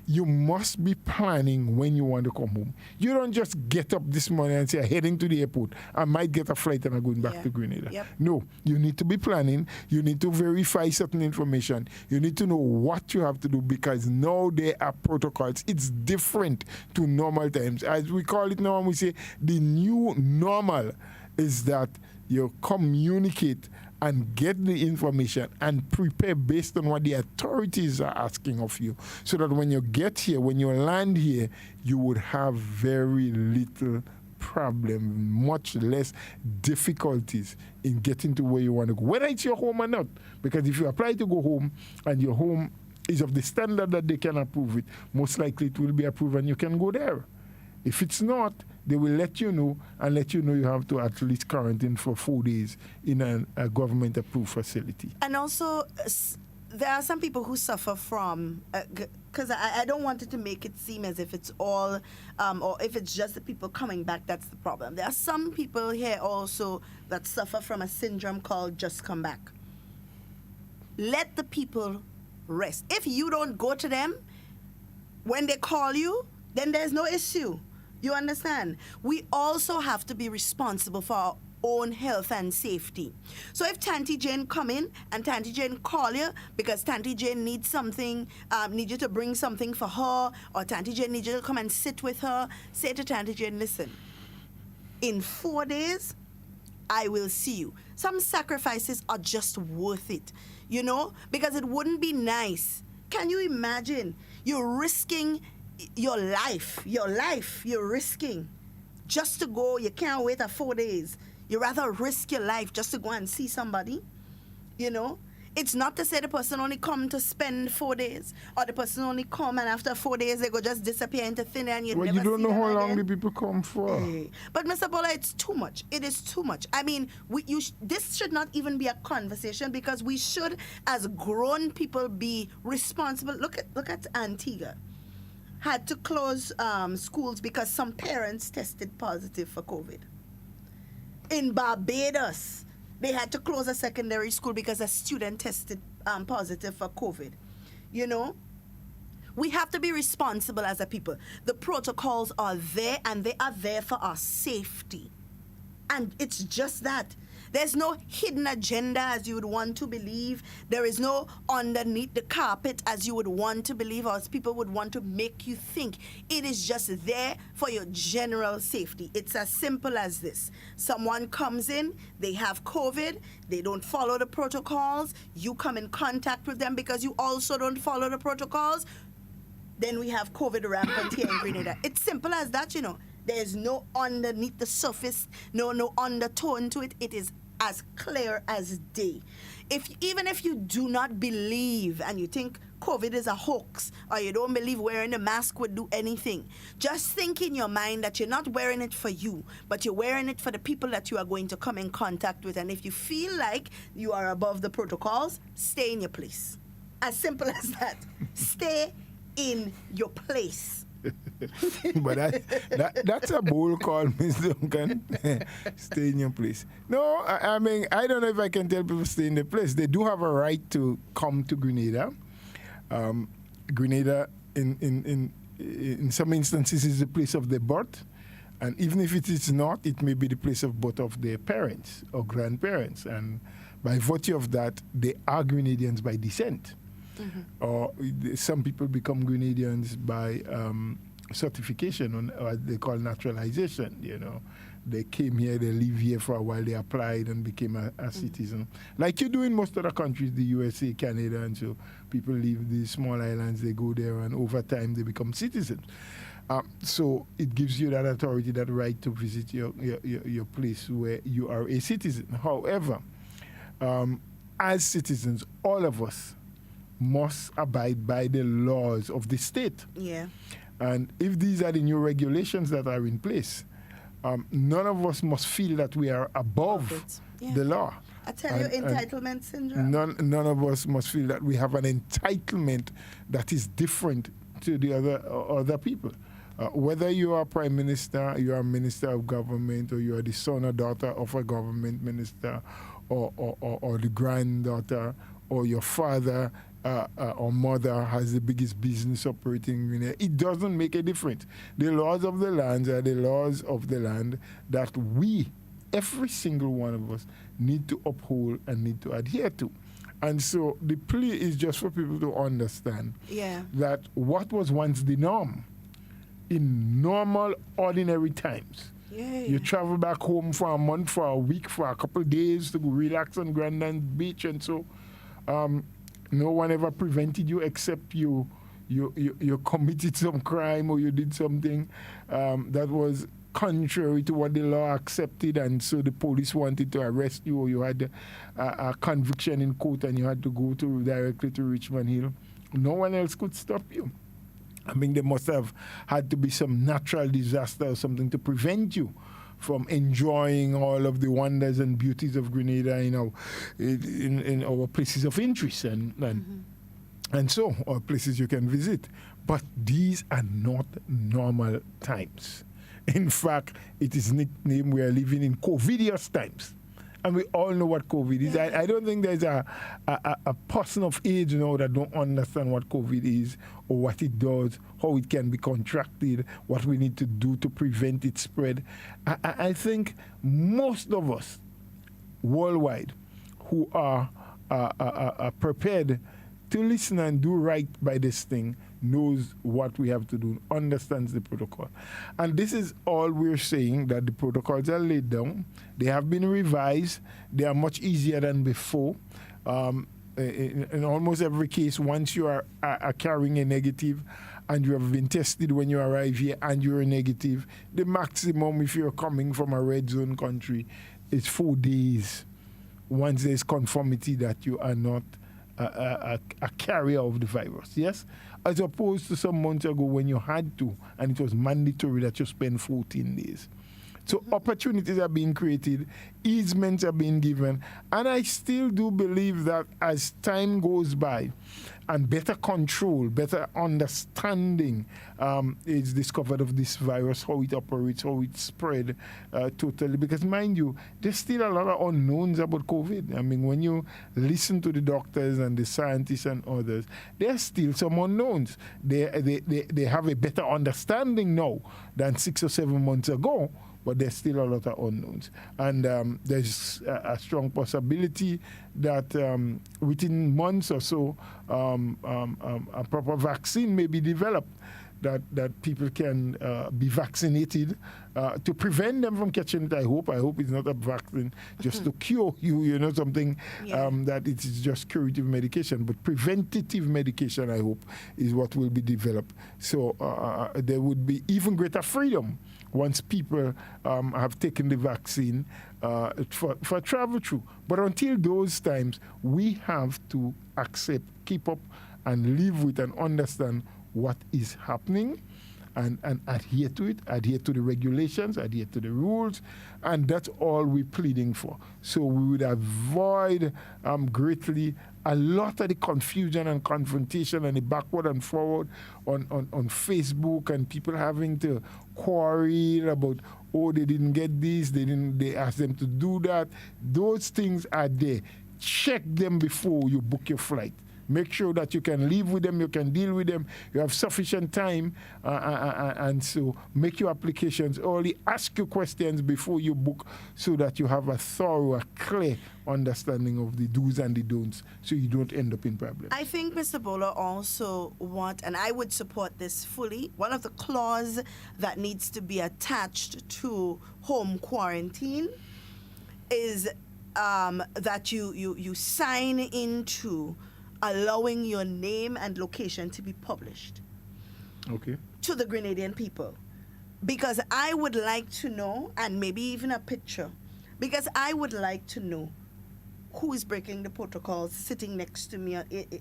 you must be planning when you want to come home. You don't just get up this morning and say, heading to the airport, I might get a flight and I'm going back to Grenada. No, you need to be planning. You need to verify certain information. You need to know what you have to do, because now there are protocols. It's different to normal times. As we call it now, and we say the new normal is that you communicate and get the information and prepare based on what the authorities are asking of you, so that when you get here, when you land here, you would have very little problem, much less difficulties in getting to where you want to go, whether it's your home or not. Because if you apply to go home and your home is of the standard that they can approve it, most likely it will be approved and you can go there. If it's not, they will let you know and let you know you have to at least quarantine for 4 days in a government-approved facility. And also, there are some people who suffer from, because I don't want it to make it seem as if it's all, or if it's just the people coming back, that's the problem. There are some people here also that suffer from a syndrome called just come back. Let the people rest. If you don't go to them, when they call you, then there's no issue. You understand? We also have to be responsible for our own health and safety. So if Tanty Jane come in and Tanty Jane call you because Tanty Jane needs something, need you to bring something for her, or Tanty Jane needs you to come and sit with her, say to Tanty Jane, listen, in 4 days, I will see you. Some sacrifices are just worth it, you know, because it wouldn't be nice. Can you imagine? You're risking your life, you're risking just to go. You can't wait 4 days. You rather risk your life just to go and see somebody. You know, it's not to say the person only come to spend 4 days, or the person only come and after 4 days they go just disappear into thin air and you Well, never you don't see know them how long again. the people come for. But Mr. Bola, it's too much. It is too much. I mean, this should not even be a conversation because we should, as grown people, be responsible. Look at Antigua. Had to close schools because some parents tested positive for COVID. In Barbados, they had to close a secondary school because a student tested positive for COVID. You know, we have to be responsible as a people. The protocols are there and they are there for our safety. And it's just that. There's no hidden agenda as you would want to believe. There is no underneath the carpet as you would want to believe or as people would want to make you think. It is just there for your general safety. It's as simple as this. Someone comes in, they have COVID, they don't follow the protocols, you come in contact with them because you also don't follow the protocols, then we have COVID rampant here in Grenada. It's simple as that, you know. There's no underneath the surface, no undertone to it. It is as clear as day. Even if you do not believe and you think COVID is a hoax or you don't believe wearing a mask would do anything, just think in your mind that you're not wearing it for you, but you're wearing it for the people that you are going to come in contact with. And if you feel like you are above the protocols, stay in your place. As simple as that. Stay in your place. But that's a bold call, Ms. Duncan. Stay in your place. No, I mean, I don't know if I can tell people stay in their place. They do have a right to come to Grenada. Grenada, in some instances, is the place of their birth. And even if it is not, it may be the place of birth of their parents or grandparents. And by virtue of that, they are Grenadians by descent. Mm-hmm. Or some people become Grenadians by certification, or what they call naturalization. You know, they came here, they live here for a while, they applied and became a citizen, like you do in most other countries, the USA, Canada, and so people leave these small islands, they go there, and over time they become citizens. So it gives you that authority, that right to visit your place where you are a citizen. However, as citizens, all of us must abide by the laws of the state. Yeah. And if these are the new regulations that are in place, none of us must feel that we are above the law. I tell you, entitlement syndrome. None of us must feel that we have an entitlement that is different to the other people. Whether you are prime minister, you are a minister of government, or you are the son or daughter of a government minister, or the granddaughter, or your father or mother has the biggest business operating in there, it doesn't make a difference. The laws of the land are the laws of the land that we, every single one of us, need to uphold and need to adhere to. And so the plea is just for people to understand that what was once the norm, in normal, ordinary times, you travel back home for a month, for a week, for a couple of days to go relax on Grand Beach, and so no one ever prevented you except you committed some crime or you did something that was contrary to what the law accepted, and so the police wanted to arrest you, or you had a conviction in court and you had to go directly to Richmond Hill. No one else could stop you. I mean, there must have had to be some natural disaster or something to prevent you from enjoying all of the wonders and beauties of Grenada in our places of interest and so, or places you can visit. But these are not normal times. In fact, it is nicknamed we are living in COVIDious times. And we all know what COVID is. I don't think there's a person of age now that don't understand what COVID is or what it does, how it can be contracted, what we need to do to prevent its spread. I think most of us worldwide who are prepared to listen and do right by this thing knows what we have to do, understands the protocol. And this is all we're saying, that the protocols are laid down. They have been revised. They are much easier than before. In almost every case, once you are carrying a negative and you have been tested when you arrive here and you're negative, the maximum, if you're coming from a red zone country, is 4 days once there's conformity that you are not a carrier of the virus, yes? As opposed to some months ago when you had to, and it was mandatory that you spend 14 days. So opportunities are being created, easements are being given, and I still do believe that as time goes by and better control, better understanding is discovered of this virus, how it operates, how it spread totally. Because mind you, there's still a lot of unknowns about COVID. I mean, when you listen to the doctors and the scientists and others, there's still some unknowns. They have a better understanding now than 6 or 7 months ago, but there's still a lot of unknowns. And there's a strong possibility that within months or so, a proper vaccine may be developed that people can be vaccinated to prevent them from catching it. I hope it's not a vaccine just to cure you, something that it is just curative medication, but preventative medication, I hope, is what will be developed. So there would be even greater freedom once people have taken the vaccine for travel through. But until those times, we have to accept, keep up, and live with and understand what is happening and adhere to it, adhere to the regulations, adhere to the rules, and that's all we're pleading for. So we would avoid greatly a lot of the confusion and confrontation and the backward and forward on Facebook, and people having to quarrel about, oh, they didn't get this, they asked them to do that. Those things are there. Check them before you book your flight. Make sure that you can live with them, you can deal with them, you have sufficient time, and so make your applications early, ask your questions before you book so that you have a thorough, a clear understanding of the do's and the don'ts so you don't end up in problems. I think Mr. Bowler also and I would support this fully, one of the clauses that needs to be attached to home quarantine is that you sign into allowing your name and location to be published to the Grenadian people. Because I would like to know, and maybe even a picture, because I would like to know who is breaking the protocols sitting next to me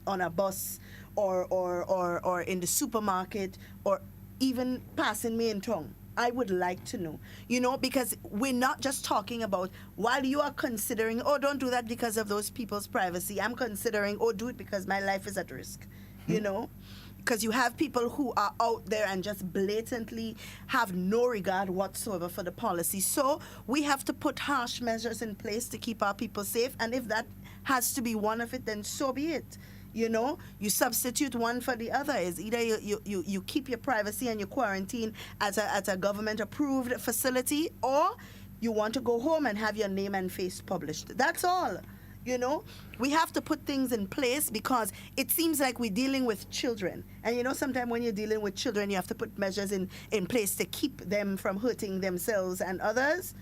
on a bus or in the supermarket or even passing me in town. I would like to know, because we're not just talking about while you are considering, oh, don't do that because of those people's privacy. I'm considering, oh, do it because my life is at risk, because you have people who are out there and just blatantly have no regard whatsoever for the policy. So we have to put harsh measures in place to keep our people safe. And if that has to be one of it, then so be it. You substitute one for the other. Is either you keep your privacy and your quarantine at a government-approved facility, or you want to go home and have your name and face published. That's all. We have to put things in place because it seems like we're dealing with children. And sometimes when you're dealing with children, you have to put measures in place to keep them from hurting themselves and others.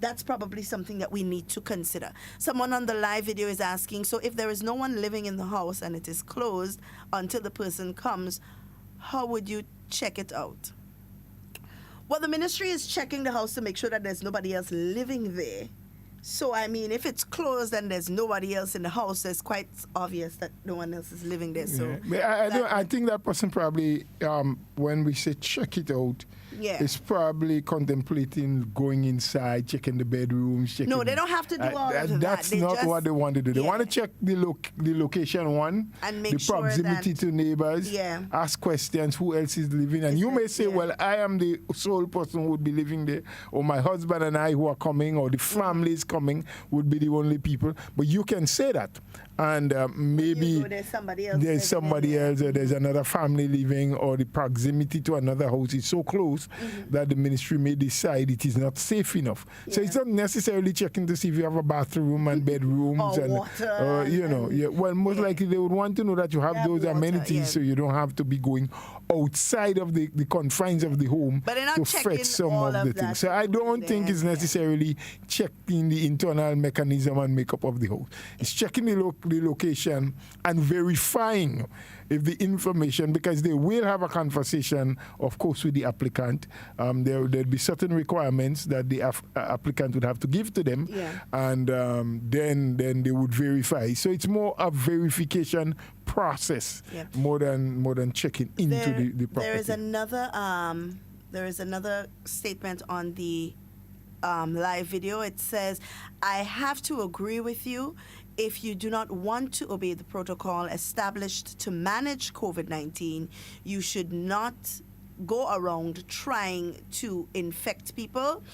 That's probably something that we need to consider. Someone on the live video is asking, so if there is no one living in the house and it is closed until the person comes, how would you check it out? Well, the ministry is checking the house to make sure that there's nobody else living there. So, if it's closed and there's nobody else in the house, it's quite obvious that no one else is living there. So, I think that person probably, when we say check it out, is probably contemplating going inside, checking the bedrooms. No, they don't have to do all of that. That's not what they want to do. They want to check the location one, and make the proximity to neighbors, ask questions, who else is living. And you may say, well, I am the sole person who would be living there, or my husband and I who are coming, or the family is coming would be the only people. But you can say that. And maybe there's somebody else, or there's another family living, or the proximity to another house is so close that the ministry may decide it is not safe enough. So it's not necessarily checking to see if you have a bathroom and bedrooms or water. Well, most likely they would want to know that you have those amenities, so you don't have to be going outside of the confines of the home to fetch some of the things. So I don't think it's necessarily checking the internal mechanism and makeup of the house. It's checking the the location and verifying if the information, because they will have a conversation, of course, with the applicant. There'll be certain requirements that the applicant would have to give to them, and then they would verify. So it's more a verification process more than checking into the property. There is another statement on the live video. It says, I have to agree with you. If you do not want to obey the protocol established to manage COVID-19, you should not go around trying to infect people.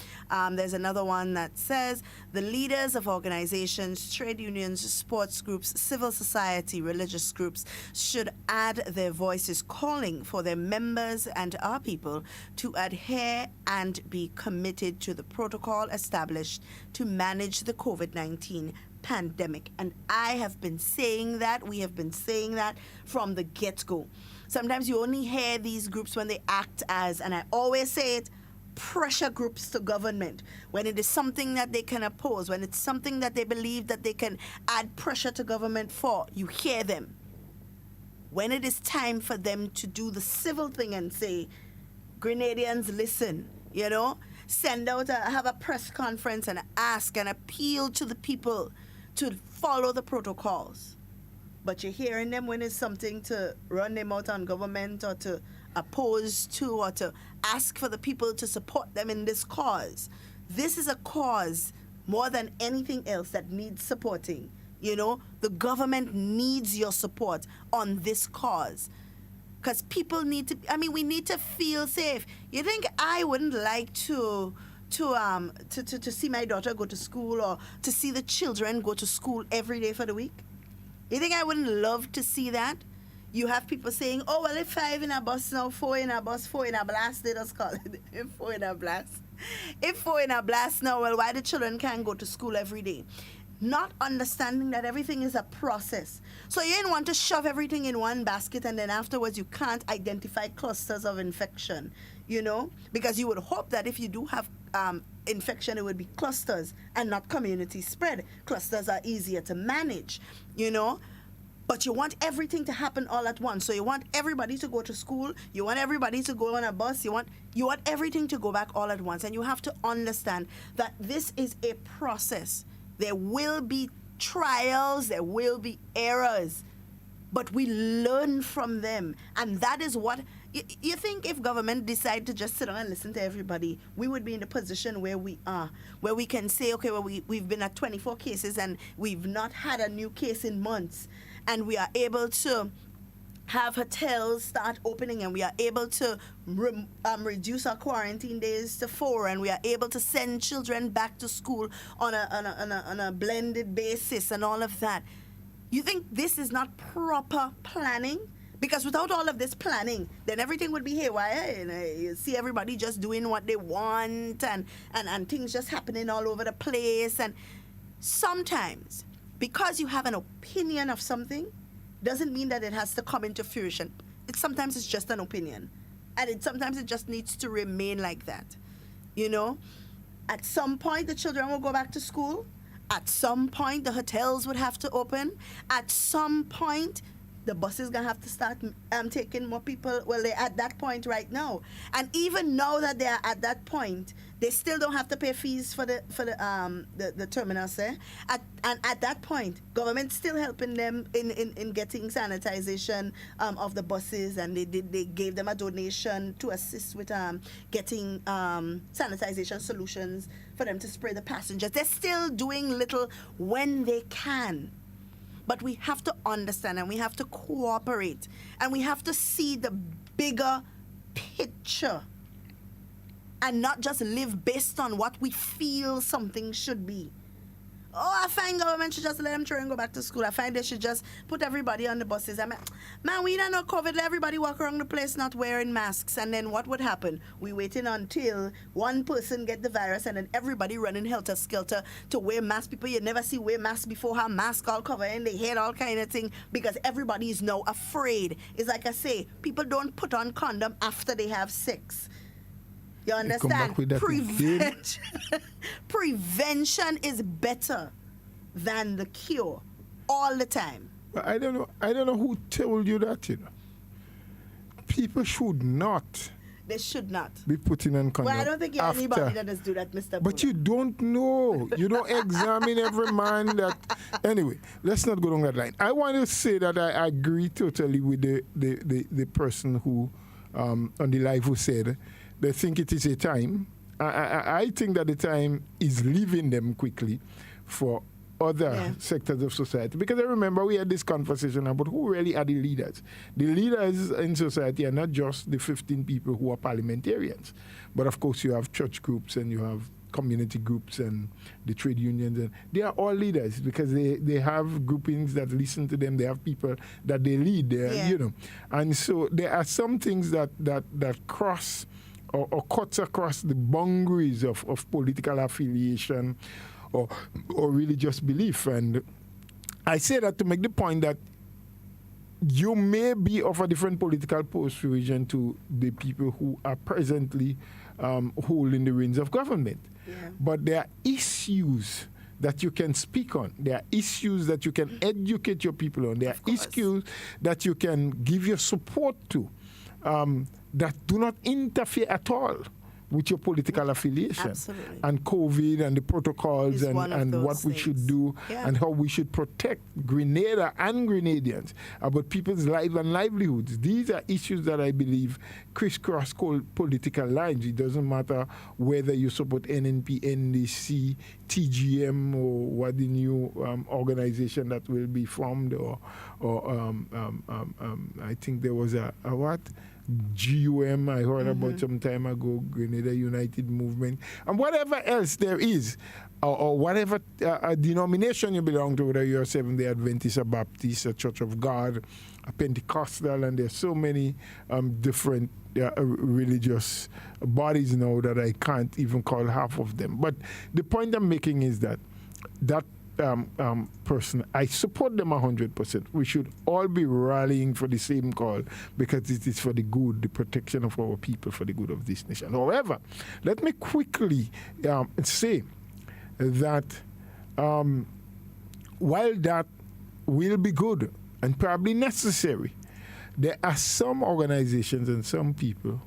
There's another one that says, the leaders of organizations, trade unions, sports groups, civil society, religious groups should add their voices calling for their members and our people to adhere and be committed to the protocol established to manage the COVID-19 pandemic. And I have been saying that, we have been saying that from the get-go. Sometimes you only hear these groups when they act as, and I always say it, pressure groups to government. When it is something that they can oppose, when it's something that they believe that they can add pressure to government for, you hear them. When it is time for them to do the civil thing and say, Grenadians, listen, send out, have a press conference and ask and appeal to the people to follow the protocols. But you're hearing them when it's something to run them out on government or to oppose to or to ask for the people to support them in this cause. This is a cause more than anything else that needs supporting. The government needs your support on this cause. Because people need to, we need to feel safe. You think I wouldn't like to see my daughter go to school or to see the children go to school every day for the week? You think I wouldn't love to see that? You have people saying, oh, well, if 5 in a bus now, 4 in a bus, 4 in a blast, they just call it 4 in a blast. If 4 in a blast now, well, why the children can't go to school every day? Not understanding that everything is a process. So you didn't want to shove everything in one basket and then afterwards you can't identify clusters of infection, because you would hope that if you do have infection, it would be clusters and not community spread. Clusters are easier to manage, but you want everything to happen all at once. So you want everybody to go to school, you want everybody to go on a bus, you want everything to go back all at once. And you have to understand that this is a process. There will be trials, there will be errors, but we learn from them. And that is what, you think if government decide to just sit down and listen to everybody, we would be in the position where we are, where we can say, okay, well, we've been at 24 cases and we've not had a new case in months. And we are able to have hotels start opening and we are able to reduce our quarantine days to 4 and we are able to send children back to school on a blended basis and all of that. You think this is not proper planning? Because without all of this planning, then everything would be haywire. You see everybody just doing what they want and things just happening all over the place. And sometimes, because you have an opinion of something, doesn't mean that it has to come into fruition. Sometimes it's just an opinion. And sometimes it just needs to remain like that. At some point, the children will go back to school. At some point, the hotels would have to open. At some point, the buses going to have to start taking more people. Well, they're at that point right now. And even now that they're at that point, they still don't have to pay fees for the terminals there. And at that point, government's still helping them in getting sanitization of the buses, and they gave them a donation to assist with getting sanitization solutions for them to spray the passengers. They're still doing little when they can. But we have to understand and we have to cooperate and we have to see the bigger picture and not just live based on what we feel something should be. Oh, I find government should just let them children go back to school. I find they should just put everybody on the buses. Man, we don't know COVID. Let everybody walk around the place not wearing masks. And then what would happen? We waiting until one person get the virus and then everybody running helter-skelter to wear masks. People you never see wear masks before have masks all covering their head, all kind of thing, because everybody is now afraid. It's like I say, people don't put on condom after they have sex. You understand? Prevention is better than the cure. all the time. I don't know who told you that, People should not. They should not Be put in conduct. Well, I don't think you're anybody that does do that, Mr. But you don't know. You don't examine every man that... Anyway, let's not go down that line. I want to say that I agree totally with the person who, on the live, who said they think it is a time. I think that the time is leaving them quickly for other sectors of society. Because I remember we had this conversation about who really are the leaders. The leaders in society are not just the 15 people who are parliamentarians, but of course you have church groups and you have community groups and the trade unions. And they are all leaders because they have groupings that listen to them. They have people that they lead, And so there are some things that cross or cuts across the boundaries of political affiliation or religious belief. And I say that to make the point that you may be of a different political persuasion to the people who are presently holding the reins of government. Yeah. But there are issues that you can speak on. There are issues that you can educate your people on. There are issues that you can give your support to that do not interfere at all with your political affiliation. Absolutely. And COVID and the protocols and what we should do and how we should protect Grenada and Grenadians about people's lives and livelihoods. These are issues that I believe crisscross political lines. It doesn't matter whether you support NNP, NDC, TGM, or what the new organization that will be formed, or I think there was a what? GUM, I heard about some time ago, Grenada United Movement, and whatever else there is, or whatever denomination you belong to, whether you're a Seventh-day Adventist, a Baptist, a Church of God, a Pentecostal, and there's so many different religious bodies now that I can't even call half of them. But the point I'm making is that person, I support them 100%. We should all be rallying for the same call because it is for the good, the protection of our people, for the good of this nation. However, let me quickly say that while that will be good and probably necessary, there are some organizations and some people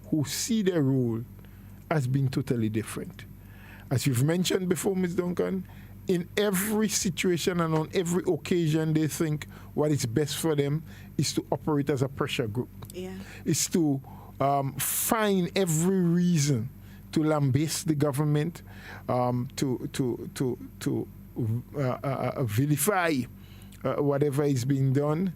who see their role as being totally different. As you've mentioned before, Ms. Duncan, in every situation and on every occasion, they think what is best for them is to operate as a pressure group. Is to find every reason to lambaste the government, to vilify whatever is being done,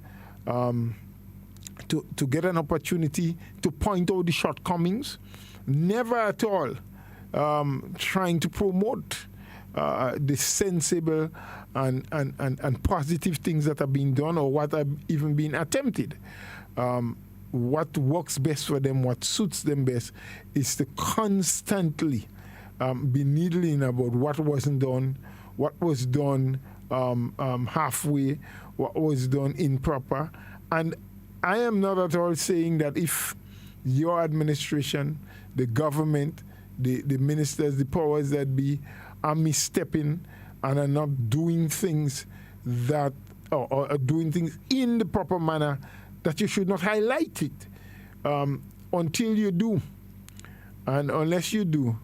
to get an opportunity to point out the shortcomings, never at all trying to promote the sensible and positive things that are being done or what are even being attempted. What works best for them, what suits them best, is to constantly be needling about what wasn't done, what was done halfway, what was done improper. And I am not at all saying that if your administration, the government, the ministers, the powers that be, are misstepping and are not doing things that, or doing things in the proper manner, that you should not highlight it until you do. And unless you do,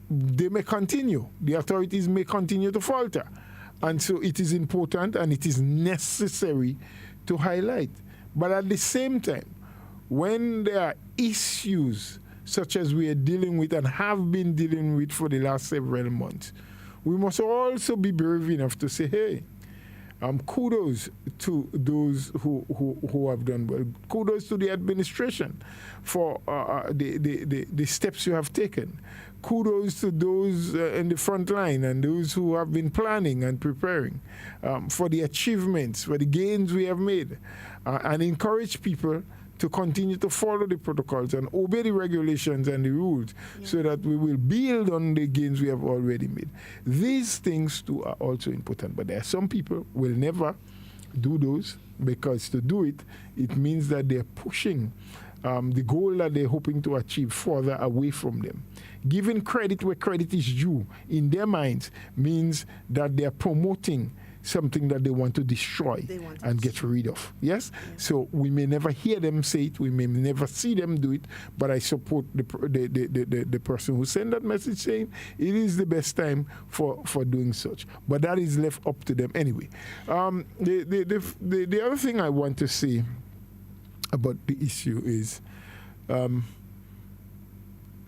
they may continue. The authorities may continue to falter. And so it is important and it is necessary to highlight. But at the same time, when there are issues such as we are dealing with and have been dealing with for the last several months, we must also be brave enough to say, hey, kudos to those who have done well. Kudos to the administration for the steps you have taken. Kudos to those in the front line and those who have been planning and preparing for the achievements, for the gains we have made, and encourage people to continue to follow the protocols and obey the regulations and the rules so that we will build on the gains we have already made. These things too are also important, but there are some people who will never do those, because to do it, it means that they're pushing the goal that they're hoping to achieve further away from them. Giving credit where credit is due in their minds means that they're promoting something that they want to destroy and get rid of. Yes? So we may never hear them say it, we may never see them do it, but I support the person who sent that message saying it is the best time for doing such. But that is left up to them anyway. The other thing I want to say about the issue is,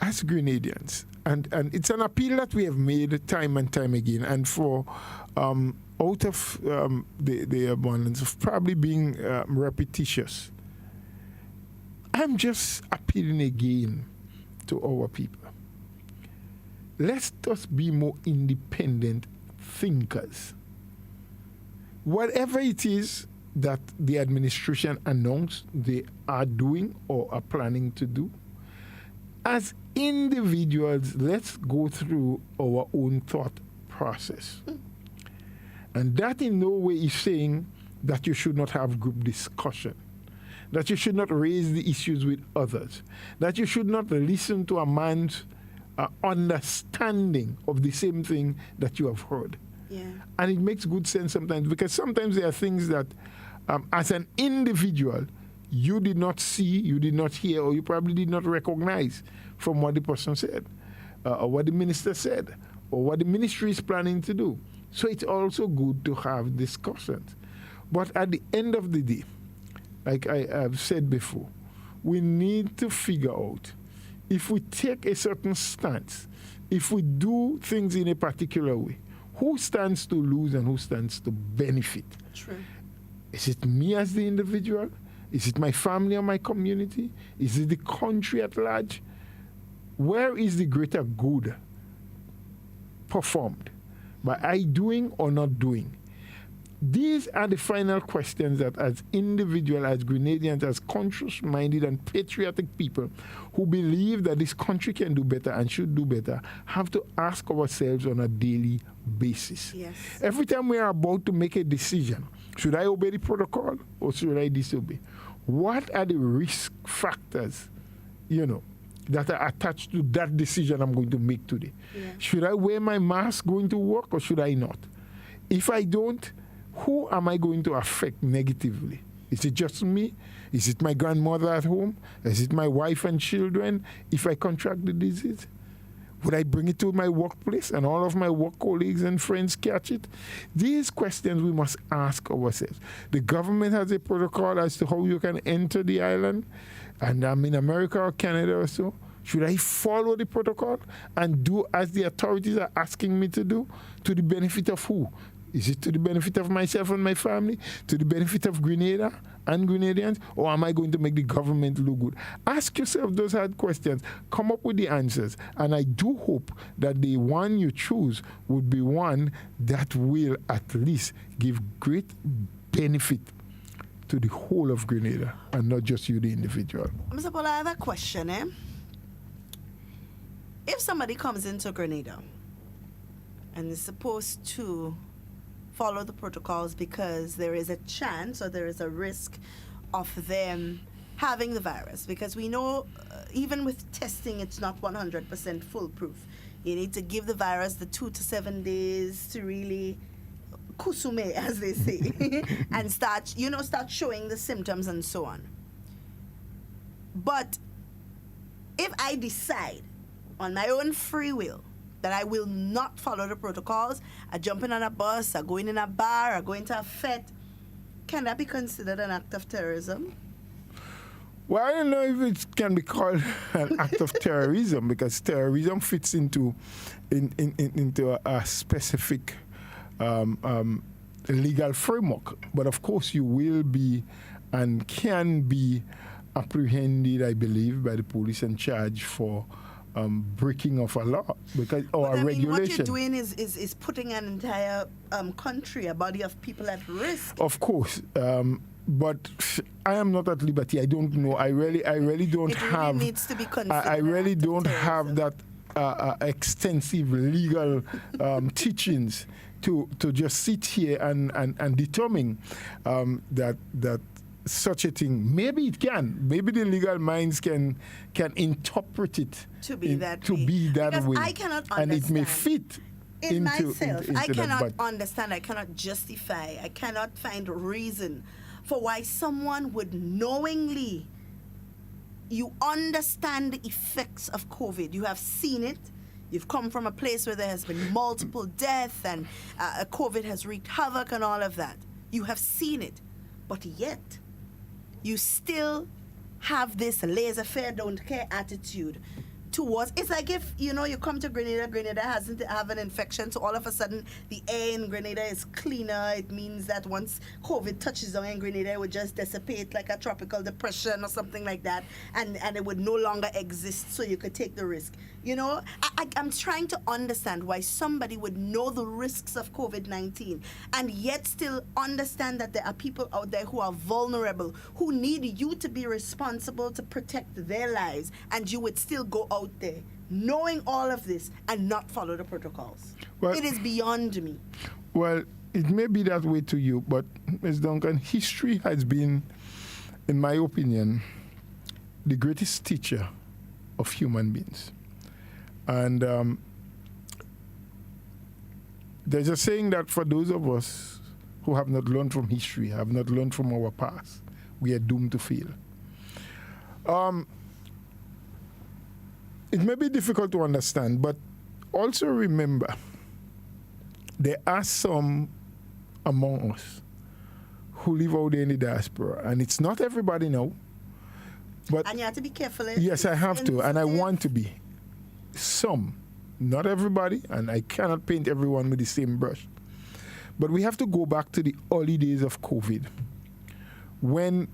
as Grenadians, and it's an appeal that we have made time and time again, and for out of the abundance of probably being repetitious, I'm just appealing again to our people. Let us be more independent thinkers. Whatever it is that the administration announced they are doing or are planning to do, as individuals, let's go through our own thought process. And that in no way is saying that you should not have group discussion, that you should not raise the issues with others, that you should not listen to a man's understanding of the same thing that you have heard. Yeah. And it makes good sense sometimes, because sometimes there are things that as an individual you did not see, you did not hear, or you probably did not recognize from what the person said, or what the minister said, or what the ministry is planning to do. So it's also good to have discussions. But at the end of the day, like I have said before, we need to figure out if we take a certain stance, if we do things in a particular way, who stands to lose and who stands to benefit? True. Is it me as the individual? Is it my family or my community? Is it the country at large? Where is the greater good performed? By I doing or not doing? These are the final questions that as individuals, as Grenadians, as conscious-minded and patriotic people who believe that this country can do better and should do better, have to ask ourselves on a daily basis. Yes. Every time we are about to make a decision, should I obey the protocol or should I disobey? What are the risk factors, that are attached to that decision I'm going to make today? Yeah. Should I wear my mask going to work or should I not? If I don't, who am I going to affect negatively? Is it just me? Is it my grandmother at home? Is it my wife and children if I contract the disease? Would I bring it to my workplace and all of my work colleagues and friends catch it? These questions we must ask ourselves. The government has a protocol as to how you can enter the island, and I'm in America or Canada or so. Should I follow the protocol and do as the authorities are asking me to do? To the benefit of who? Is it to the benefit of myself and my family? To the benefit of Grenada and Grenadians? Or am I going to make the government look good? Ask yourself those hard questions. Come up with the answers. And I do hope that the one you choose would be one that will at least give great benefit to the whole of Grenada and not just you, the individual. Mr. Paul, I have a question. If somebody comes into Grenada and is supposed to follow the protocols because there is a chance or there is a risk of them having the virus, because we know even with testing it's not 100% foolproof. You need to give the virus the 2 to 7 days to really kusume, as they say, and start showing the symptoms and so on. But if I decide on my own free will that I will not follow the protocols, I jump in on a bus, I go in a bar, I go into a fete, can that be considered an act of terrorism? Well, I don't know if it can be called an act of terrorism, because terrorism fits into a specific legal framework. But of course, you will be and can be apprehended, I believe, by the police and charged for breaking of a law or a regulation. What you're doing is putting an entire country, a body of people at risk. Of course, but I am not at liberty. I don't know. I really don't have. It needs to be considered. I really don't have that extensive legal teachings to just sit here and determine that such a thing. Maybe it can. Maybe the legal minds can interpret it to be that because way. Way. I cannot understand. And it may fit in into myself. I cannot that, understand. I cannot justify. I cannot find a reason for why someone would knowingly. You understand the effects of COVID. You have seen it. You've come from a place where there has been multiple deaths and COVID has wreaked havoc and all of that. You have seen it. But yet, you still have this laissez-faire, don't care attitude towards. It's like if, you come to Grenada hasn't have an infection, so all of a sudden the air in Grenada is cleaner. It means that once COVID touches down in Grenada, it would just dissipate like a tropical depression or something like that, and it would no longer exist, so you could take the risk. I'm trying to understand why somebody would know the risks of COVID-19 and yet still understand that there are people out there who are vulnerable, who need you to be responsible to protect their lives, and you would still go out there knowing all of this and not follow the protocols. Well, it is beyond me. Well, it may be that way to you, but Ms. Duncan, history has been, in my opinion, the greatest teacher of human beings. And there's a saying that for those of us who have not learned from history, have not learned from our past, we are doomed to fail. It may be difficult to understand, but also remember, there are some among us who live out there in the diaspora, and it's not everybody now. But and you have to be careful. Yes, I have to, and I want to be. Some, not everybody, and I cannot paint everyone with the same brush. But we have to go back to the early days of COVID, when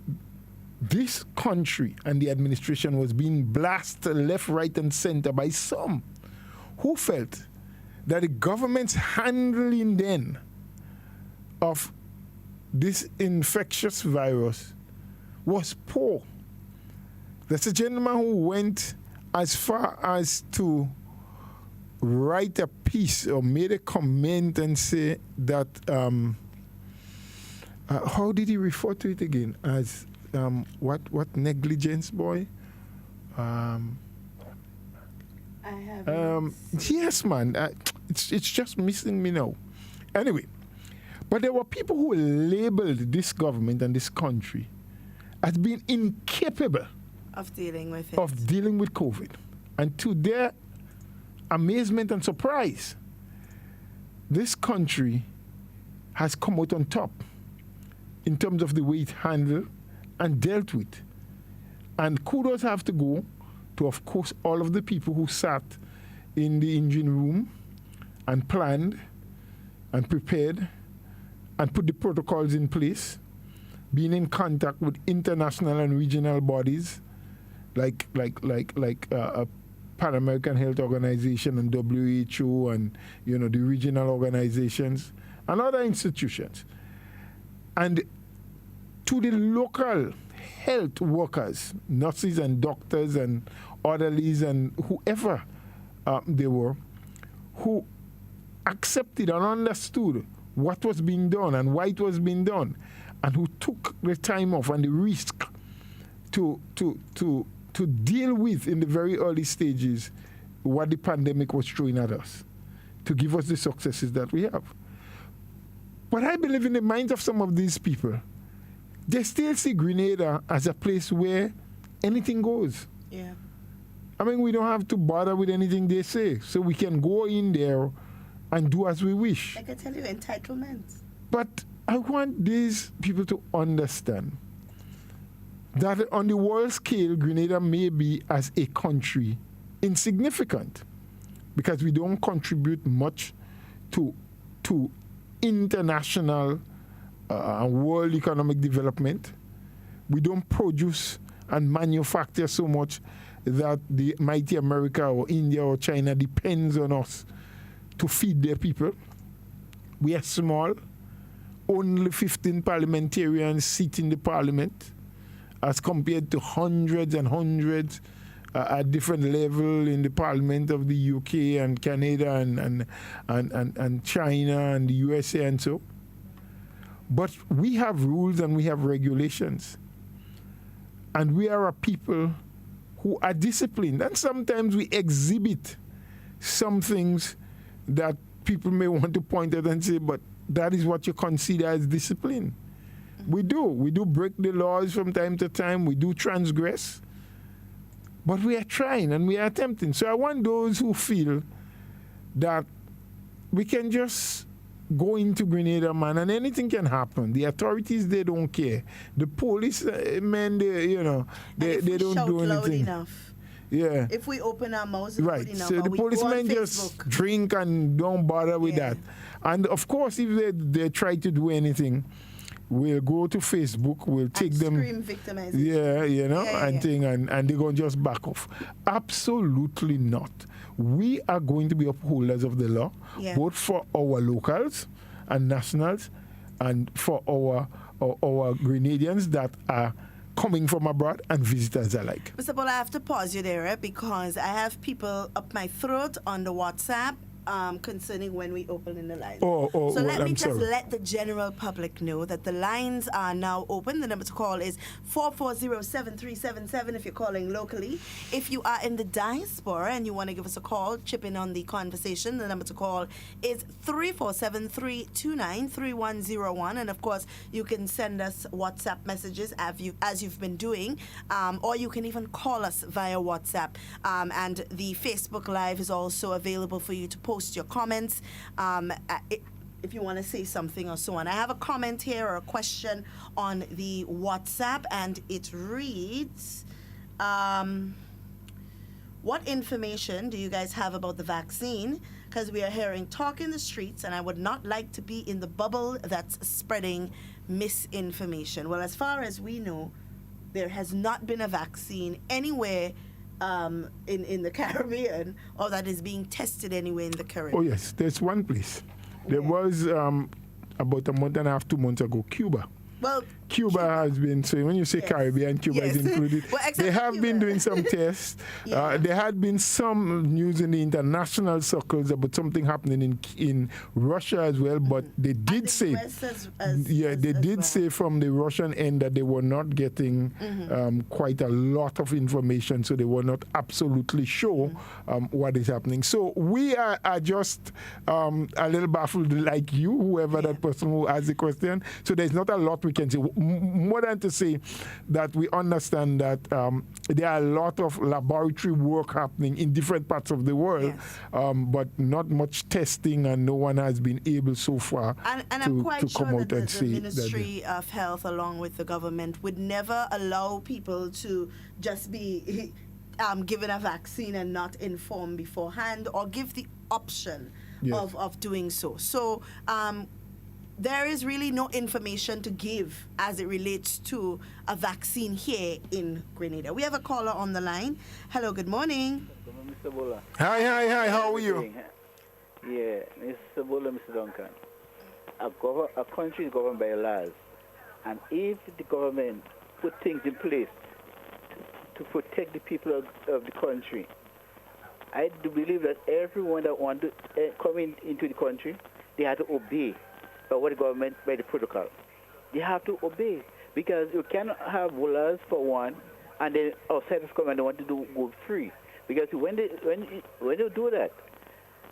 this country and the administration was being blasted left, right, and center by some who felt that the government's handling then of this infectious virus was poor. There's a gentleman who went as far as to write a piece or made a comment and say that, how did he refer to it again? As what negligence, boy? I haven't. Yes, man. It's just missing me now. Anyway, but there were people who labeled this government and this country as being incapable of dealing with it. Of dealing with COVID. And to their amazement and surprise, this country has come out on top in terms of the way it handled and dealt with. And kudos have to go to, of course, all of the people who sat in the engine room and planned and prepared and put the protocols in place, being in contact with international and regional bodies like Pan American Health Organization and WHO and the regional organizations and other institutions, and to the local health workers, nurses and doctors and orderlies and whoever they were, who accepted and understood what was being done and why it was being done, and who took the time off and the risk to deal with in the very early stages what the pandemic was throwing at us, to give us the successes that we have. But I believe in the minds of some of these people, they still see Grenada as a place where anything goes. Yeah. I mean, we don't have to bother with anything they say, so we can go in there and do as we wish. I can tell you, entitlement. But I want these people to understand that on the world scale, Grenada may be, as a country, insignificant because we don't contribute much to international and world economic development. We don't produce and manufacture so much that the mighty America or India or China depends on us to feed their people. We are small. Only 15 parliamentarians sit in the parliament, as compared to hundreds and hundreds at different levels in the parliament of the UK and Canada and China and the USA and so. But we have rules and we have regulations. And we are a people who are disciplined. And sometimes we exhibit some things that people may want to point at and say, but that is what you consider as discipline. We do break the laws from time to time. We do transgress. But we are trying and we are attempting. So I want those who feel that we can just go into Grenada, man, and anything can happen. The authorities, they don't care. The police, men, they don't do anything. Enough. Yeah. If we open our mouths right. enough, So the policemen just drink and don't bother with that. And of course, if they try to do anything, we'll go to Facebook, we'll take them. Scream victimization. Yeah, and they're going to just back off. Absolutely not. We are going to be upholders of the law, both for our locals and nationals and for our Grenadians that are coming from abroad and visitors alike. Mr. Bola, I have to pause you there because I have people up my throat on the WhatsApp concerning when we open in the lines. So let me just let the general public know that the lines are now open. The number to call is 440-7377 if you're calling locally. If you are in the diaspora and you want to give us a call, chip in on the conversation, the number to call is 347-329-3101. And of course, you can send us WhatsApp messages as you've been doing, or you can even call us via WhatsApp. And the Facebook Live is also available for you to post your comments if you want to say something or so on. I have a comment here or a question on the WhatsApp, and it reads, what information do you guys have about the vaccine? Because we are hearing talk in the streets, and I would not like to be in the bubble that's spreading misinformation. Well, as far as we know, there has not been a vaccine anywhere in the Caribbean, or that is being tested anywhere in the Caribbean. Oh, yes. There's one place. There was about a month and a half, 2 months ago, Cuba. Well, Cuba has been, so when you say Caribbean, Cuba is included. Well, they have been doing some tests. There had been some news in the international circles about something happening in Russia as well, but they did say, say from the Russian end that they were not getting quite a lot of information, so they were not absolutely sure what is happening. So we are just a little baffled like you, whoever that person who asked the question. So there's not a lot we can say. More than to say that we understand that there are a lot of laboratory work happening in different parts of the world, but not much testing, and no one has been able so far and to I'm quite come sure out that and say the Ministry of Health, along with the government, would never allow people to just be given a vaccine and not informed beforehand, or give the option of doing so. So there is really no information to give as it relates to a vaccine here in Grenada. We have a caller on the line. Hello, good morning. Mr. Bola. Hi, how are you? Yeah, Mr. Bola, Mr. Duncan. A country is governed by laws. And if the government put things in place to protect the people of the country, I do believe that everyone that wants to come into the country, they have to obey what the government, by the protocol. They have to obey, because you cannot have laws for one, and then outsiders come and they want to go free. Because when they do that,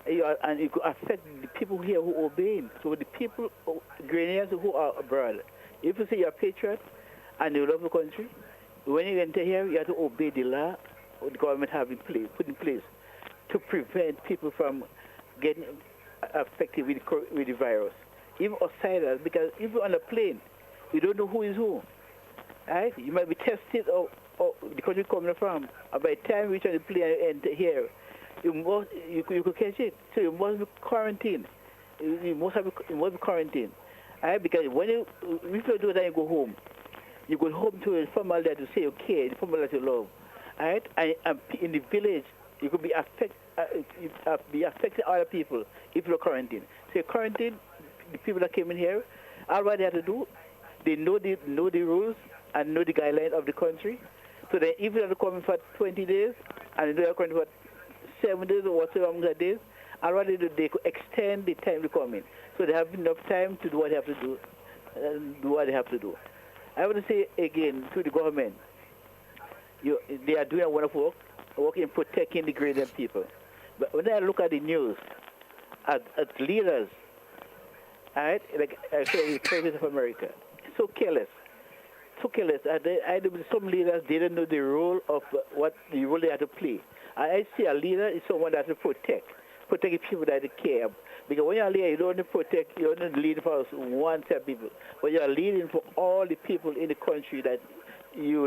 and it could affect the people here who obey. So the people, Grenadians who are abroad, if you say you're a patriot and you love the country, when you enter here, you have to obey the law the government have put in place to prevent people from getting affected with the virus. Even outsiders, because if you're on a plane, you don't know who is who. Right? You might be tested or the country coming from. And by the time you reach on the plane and enter here, you could catch it. So you must be quarantined. You must be quarantined. Right? Because if you do that, you go home. You go home to a family that you say, okay, the family that you love. Right? And in the village, you could be affecting other people if you're quarantined. So you quarantine the people that came in here. All what they have to do, they know the rules and know the guidelines of the country. So then if you have to come in for 20 days and they are coming for 7 days or whatever days, all what they do, they could extend the time to come in. So they have enough time to do what they have to do. I want to say again to the government, they are doing a wonderful work in protecting the Grenadian people. But when I look at the news, at leaders, all right, like I say, the President of America, so careless. Some leaders didn't know the role of what the role they had to play. I see a leader is someone that to protect the people that they care. Because when you're a leader, you don't only protect, you don't only lead for one set of people, but you're leading for all the people in the country that you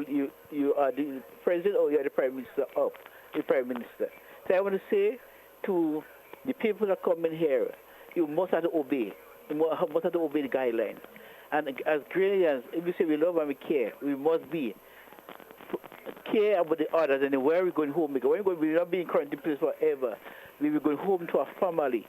are the president or you're the prime minister of, the prime minister. So I want to say to the people that come in here, you must have to obey. You must have to obey the guidelines. And as Grenadians, if we say we love and we care, we must care about the others and where we're going home. Because we're not being quarantined place forever. We will go home to our family.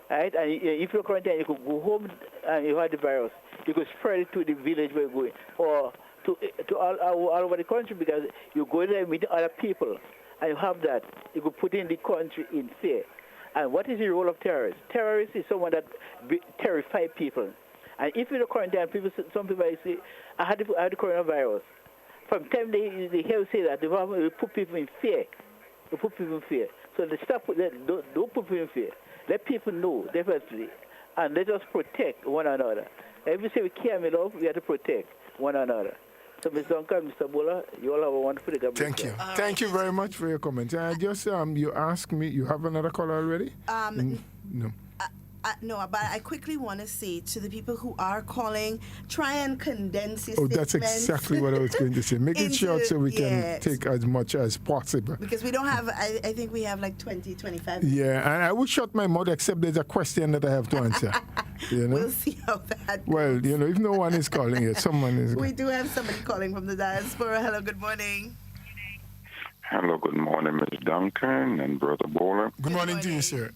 Right? And if you're quarantined, you could go home and you have the virus. You could spread it to the village where you're going, or to all over the country, because you go there and meet other people, and you have that. You could put in the country in fear. And what is the role of terrorists? Terrorists is someone that terrifies people. And if you're quarantined, some people say, I had the coronavirus. From time they hear say that they put people in fear. They put people in fear. So they stop with that. Don't put people in fear. Let people know, definitely. And let us protect one another. If we say we care and love, we have to protect one another. So, Mr. Duncan, Mr. Bola, you all have a wonderful day. Thank you. Thank you very much for your comments. You asked me, you have another caller already? No. No, but I quickly want to say to the people who are calling, try and condense your that's exactly what I was going to say. Make it short so we can take as much as possible. Because we don't have, I think we have like 20, 25 minutes. Yeah, and I will shut my mouth except there's a question that I have to answer. We'll see how that goes. Well, if no one is calling it, someone is. We do have somebody calling from the diaspora. Hello, good morning. Hello, good morning, Ms. Duncan and Brother Bowler. Good morning to you, sir.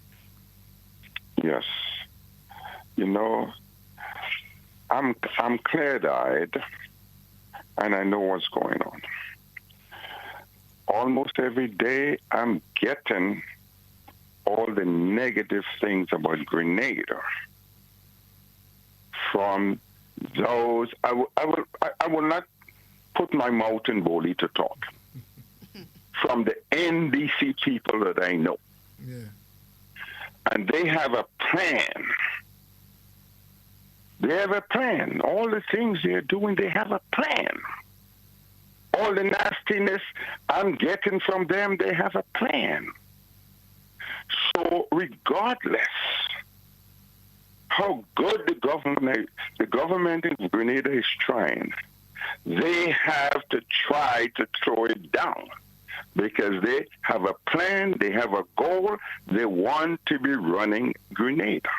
Yes. I'm clear-eyed, and I know what's going on. Almost every day, I'm getting all the negative things about Grenada from those. I will not put my mouth in Boli to talk. From the NDC people that I know. Yeah. And they have a plan. They have a plan. All the things they're doing, they have a plan. All the nastiness I'm getting from them, they have a plan. So regardless how good the government in Grenada is trying, they have to try to throw it down. Because they have a plan, they have a goal, they want to be running Grenada.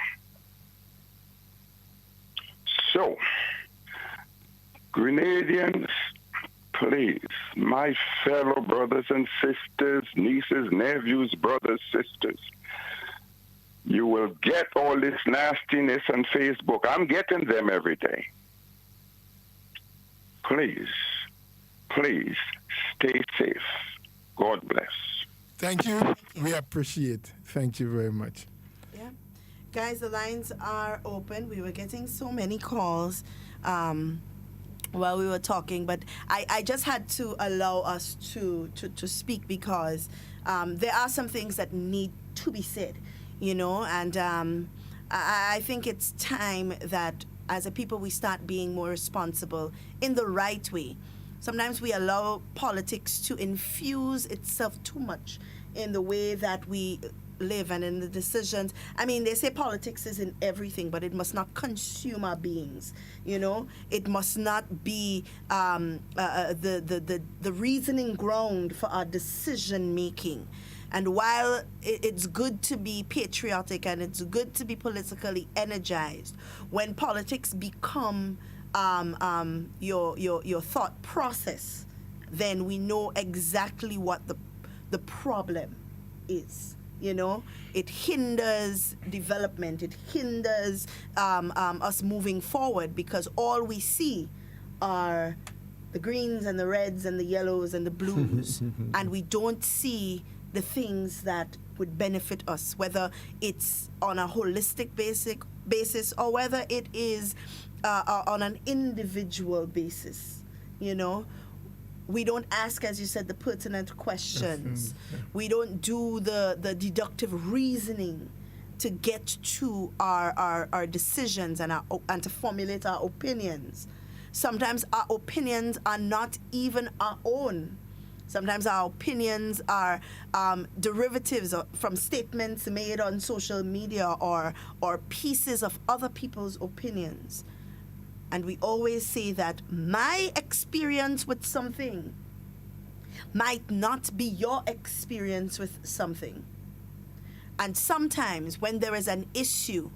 So, Grenadians, please, my fellow brothers and sisters, nieces, nephews, brothers, sisters, you will get all this nastiness on Facebook. I'm getting them every day. Please, stay safe. God bless. Thank you. We appreciate. Thank you very much. Yeah. Guys, the lines are open. We were getting so many calls while we were talking, but I just had to allow us to speak because there are some things that need to be said, and I think it's time that as a people we start being more responsible in the right way. Sometimes we allow politics to infuse itself too much in the way that we live and in the decisions. I mean, they say politics is in everything, but it must not consume our beings. It must not be the reasoning ground for our decision making. And while it's good to be patriotic and it's good to be politically energized, when politics become your thought process, then we know exactly what the problem is. It hinders development. It hinders us moving forward because all we see are the greens and the reds and the yellows and the blues, and we don't see the things that would benefit us, whether it's on a holistic basis or whether it is on an individual basis. We don't ask, as you said, the pertinent questions. We don't do the deductive reasoning to get to our decisions and to formulate our opinions. Sometimes our opinions are not even our own. Sometimes our opinions are derivatives from statements made on social media or pieces of other people's opinions. And we always say that my experience with something might not be your experience with something. And sometimes when there is an issue,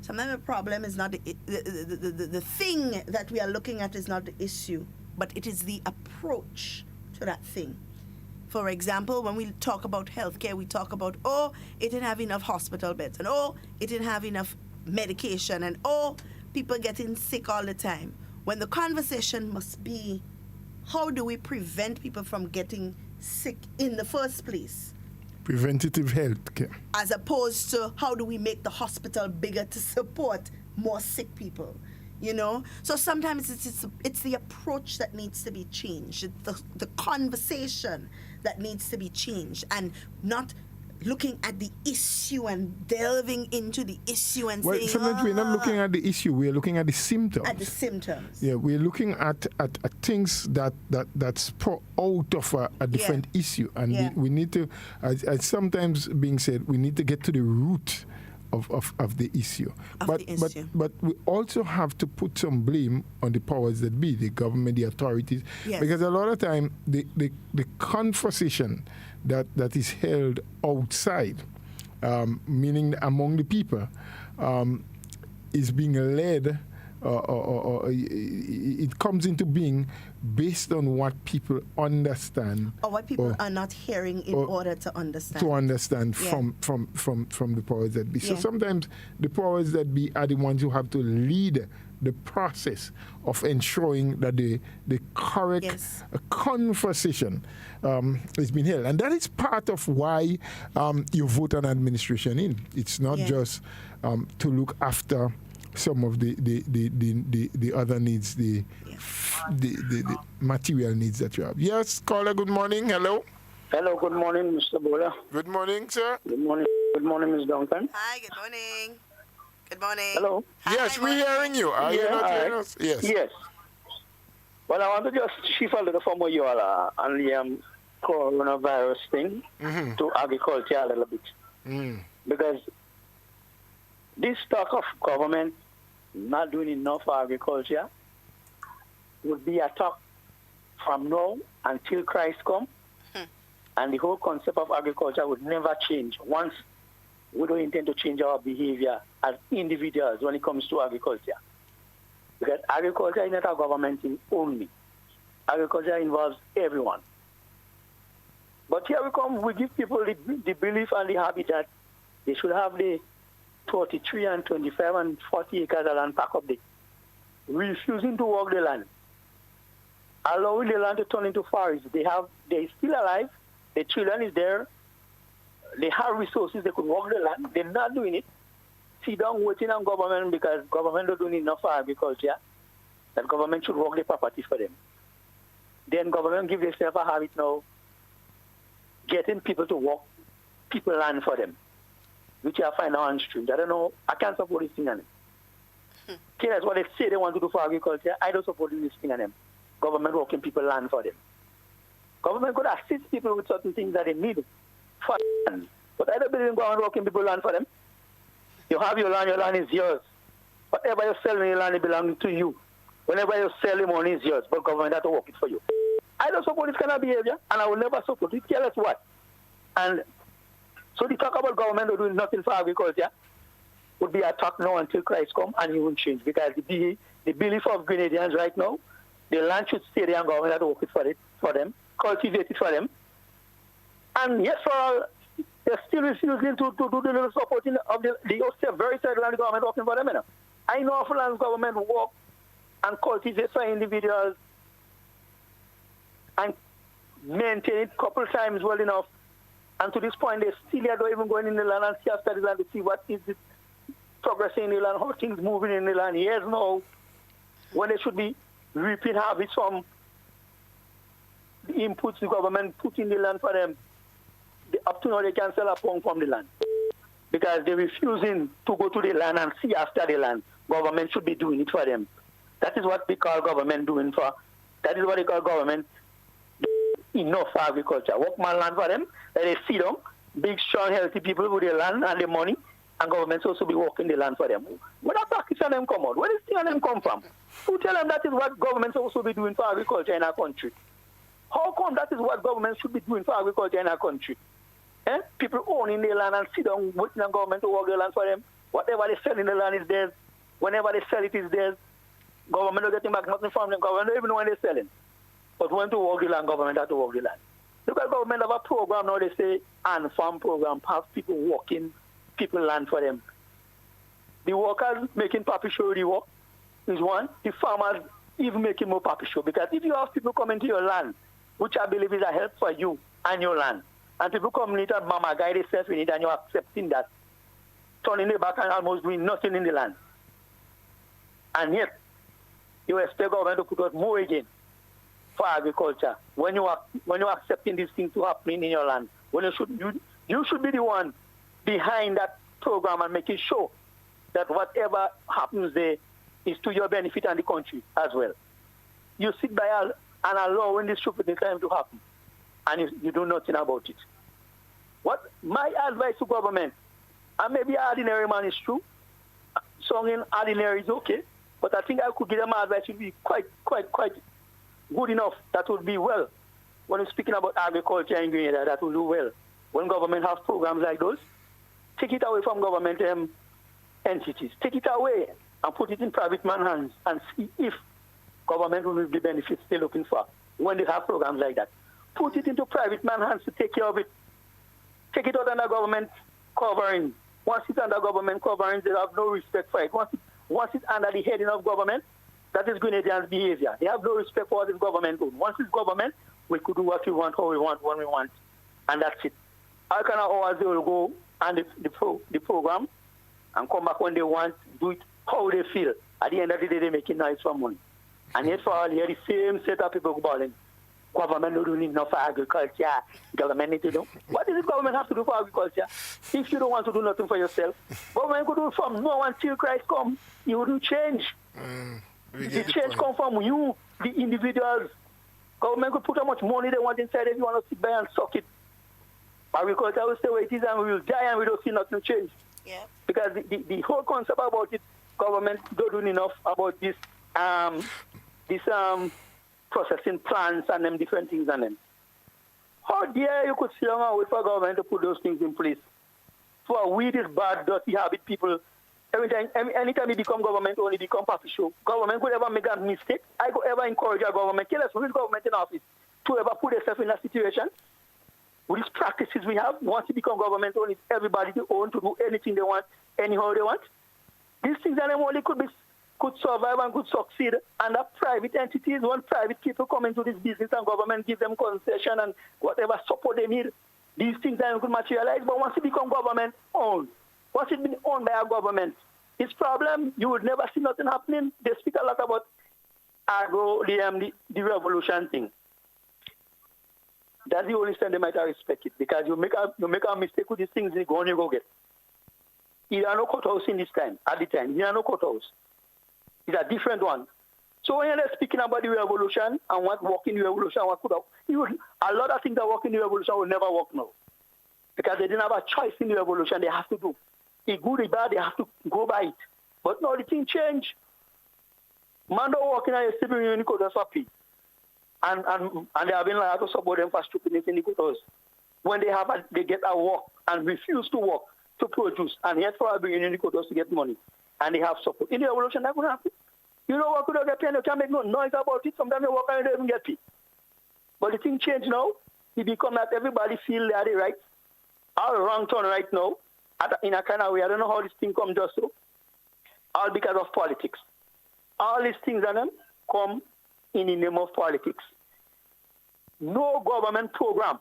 sometimes the problem is not the thing that we are looking at is not the issue, but it is the approach to that thing. For example, when we talk about healthcare, we talk about, oh, it didn't have enough hospital beds, and oh, it didn't have enough medication, and oh, people getting sick all the time. When the conversation must be, how do we prevent people from getting sick in the first place? Preventative health care. As opposed to how do we make the hospital bigger to support more sick people, you know? So sometimes it's the approach that needs to be changed. It's the conversation that needs to be changed, and not looking at the issue and delving into the issue and saying, sometimes we're not looking at the issue, we're looking at the symptoms. At the symptoms. Yeah, we're looking at things that's out of a different issue. And we need to, as sometimes being said, we need to get to the root of the issue. But we also have to put some blame on the powers that be, the government, the authorities, because a lot of time the conversation that is held outside, meaning among the people, is being led, or it comes into being based on what people understand, or what people are not hearing in order to understand. To understand from the powers that be. So sometimes the powers that be are the ones who have to lead the process of ensuring that the correct conversation is being held. And that is part of why you vote an administration in. It's not just to look after some of the other needs, the material needs that you have. Yes, caller, good morning. Hello. Hello, good morning, Mr. Bola. Good morning, sir. Good morning, Ms. Duncan. Hi, good morning. Good morning. Hello. Yes, we're hearing you. Are you not hearing us? Yes. Yes. Well, I want to just shift a little from where you all are on the coronavirus thing to agriculture a little bit. Because this talk of government not doing enough for agriculture would be a talk from now until Christ comes. And the whole concept of agriculture would never change once we don't intend to change our behavior as individuals when it comes to agriculture. Because agriculture is not a government thing only. Agriculture involves everyone. But here we come, we give people the belief and the habit that they should have the 33 and 25 and 40 acres of land pack up there, refusing to work the land, allowing the land to turn into forest. They're still alive, the children is there, they have resources, they could work the land, they're not doing it. Sit down waiting on government because government don't do enough for agriculture, that government should work the property for them. Then government give themselves a habit now, getting people to work people land for them, which I find on streams. I don't know, I can't support this thing on them. Okay, that's what they say they want to do for agriculture. I don't support this thing on them. Government working people land for them. Government could assist people with certain things that they need for land. But I don't believe in government working people land for them. You have your land is yours. Whatever you sell in your land, it belongs to you. Whenever you sell the money, is yours, but government has to work it for you. I don't support this kind of behavior, and I will never support it. Tell us what. And so the talk about government doing nothing for agriculture would be a talk now until Christ come, and it won't change, because the belief of Grenadians right now, the land should stay there and government has to work it for them, cultivate it for them. And yes, for all, they're still refusing to do the little supporting of the very side land government working for them. You know? I know of land government work and cultivate for individuals and maintain it a couple times well enough. And to this point, they still don't even going in the land and see after the land to see what is it progressing in the land, how things moving in the land. Years now, when they should be reaping harvest from inputs the government put in the land for them, up to now they can sell a pound from the land. Because they're refusing to go to the land and see after the land. Government should be doing it for them. That is what we call government doing for. That is what they call government enough for agriculture. Work my land for them, let they sit down, big, strong, healthy people with their land and their money, and government also be working the land for them. Where that practice on them come out? Where does thing on them come from? Who tell them that is what government also be doing for agriculture in our country? How come that is what government should be doing for agriculture in our country? People owning their land and sit down waiting on government to work their land for them. Whatever they sell in the land is theirs. Whenever they sell it is theirs. Government don't get back nothing from them. Government don't even know when they're selling. But when to work the land, government have to work the land. Look at government have a program now, they say, and farm program, have people working, people land for them. The workers making papi show the work is one. The farmers even making more papi show. Because if you have people coming to your land, which I believe is a help for you and your land, and people come in and mama guide themselves in it and you're accepting that, turning their back and almost doing nothing in the land. And yet, you expect government to put out more again for agriculture when you are accepting these things to happen in your land. When you should be the one behind that program and making sure that whatever happens there is to your benefit and the country as well. You sit by and allow when this stupid time to happen, and you do nothing about it. What my advice to government, and maybe ordinary man is true, songing ordinary is okay, but I think I could give them advice would be quite good enough. That would be well. When you're speaking about agriculture in Grenada, that will do well. When government has programs like those, take it away from government entities. Take it away and put it in private man's hands and see if government will reap the benefits they're looking for when they have programs like that. Put it into private man's hands to take care of it. Take it out under government covering. Once it's under government covering, they have no respect for it. Once it's under the heading of government, that is Grenadians' behavior. They have no respect for what is government doing. Once it's government, we could do what we want, how we want, when we want, and that's it. How can hours they will go and the program and come back when they want, do it how they feel. At the end of the day, they're making nice for money. And yet for all here, the same set of people balling. Government don't need enough for agriculture. Government need to do. What does the government have to do for agriculture? If you don't want to do nothing for yourself, government could do from now until Christ comes. You wouldn't change. The change come from you, the individuals. Government could put how much money they want inside if you want to sit by and suck it. Agriculture will stay where it is and we will die and we don't see nothing change. Yeah. Because the whole concept about it, government don't do enough about this processing plants and them different things and them. How dare you could sit down and wait for government to put those things in place? For weed is bad, dirty habit people. Anytime you become government, only become party show. Government could ever make a mistake. I could ever encourage a government, tell us who is government in office, to ever put itself in a situation. With these practices we have, once you become government, only everybody to own to do anything they want, anyhow they want. These things and them only could survive and could succeed under private entities when private people come into this business and government give them concession and whatever support they need. These things then could materialize, but once it become government owned, once it's been owned by a government, it's problem, you would never see nothing happening. They speak a lot about the revolution thing. That's the only time they might respect it, because you make a mistake with these things, you go and you go get. There are no courthouse in this time, at the time. There are no courthouse. It's a different one. So when you're speaking about the revolution and what work in the revolution, what could have, a lot of things that work in the revolution will never work now. Because they didn't have a choice in the revolution, they have to do. It's good or bad, they have to go by it. But now the thing change. Man don't work in a civil union quotas for free. And they have been like to support them for stupidness in the quotas. When they get a work and refuse to work to produce, and yet for a union quotas to get money, and they have support. In the revolution, that could happen. You know what could have get paid? You can't make no noise about it. Sometimes you work and you don't even get paid. But the thing changed now. It become that everybody feel they are the right. All wrong turn right now. In a kind of way, I don't know how this thing comes just so. All because of politics. All these things and them come in the name of politics. No government program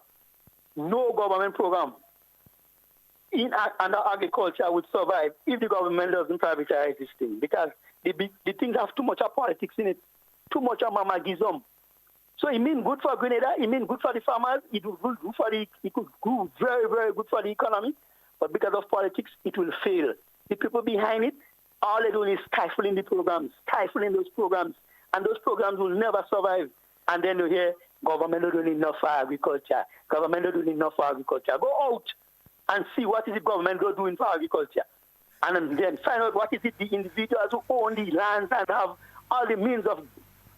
under agriculture would survive if the government doesn't privatize this thing, because the things have too much of politics in it, too much of mamagism. So it means good for Grenada, it means good for the farmers, it will good for it could go very, very good for the economy, but because of politics, it will fail. The people behind it, all they're doing is stifling the programs, stifling those programs, and those programs will never survive. And then you hear, government not doing enough for agriculture, government not doing enough for agriculture. Go out and see what is the government doing for agriculture. And then find out what is it the individuals who own the lands and have all the means of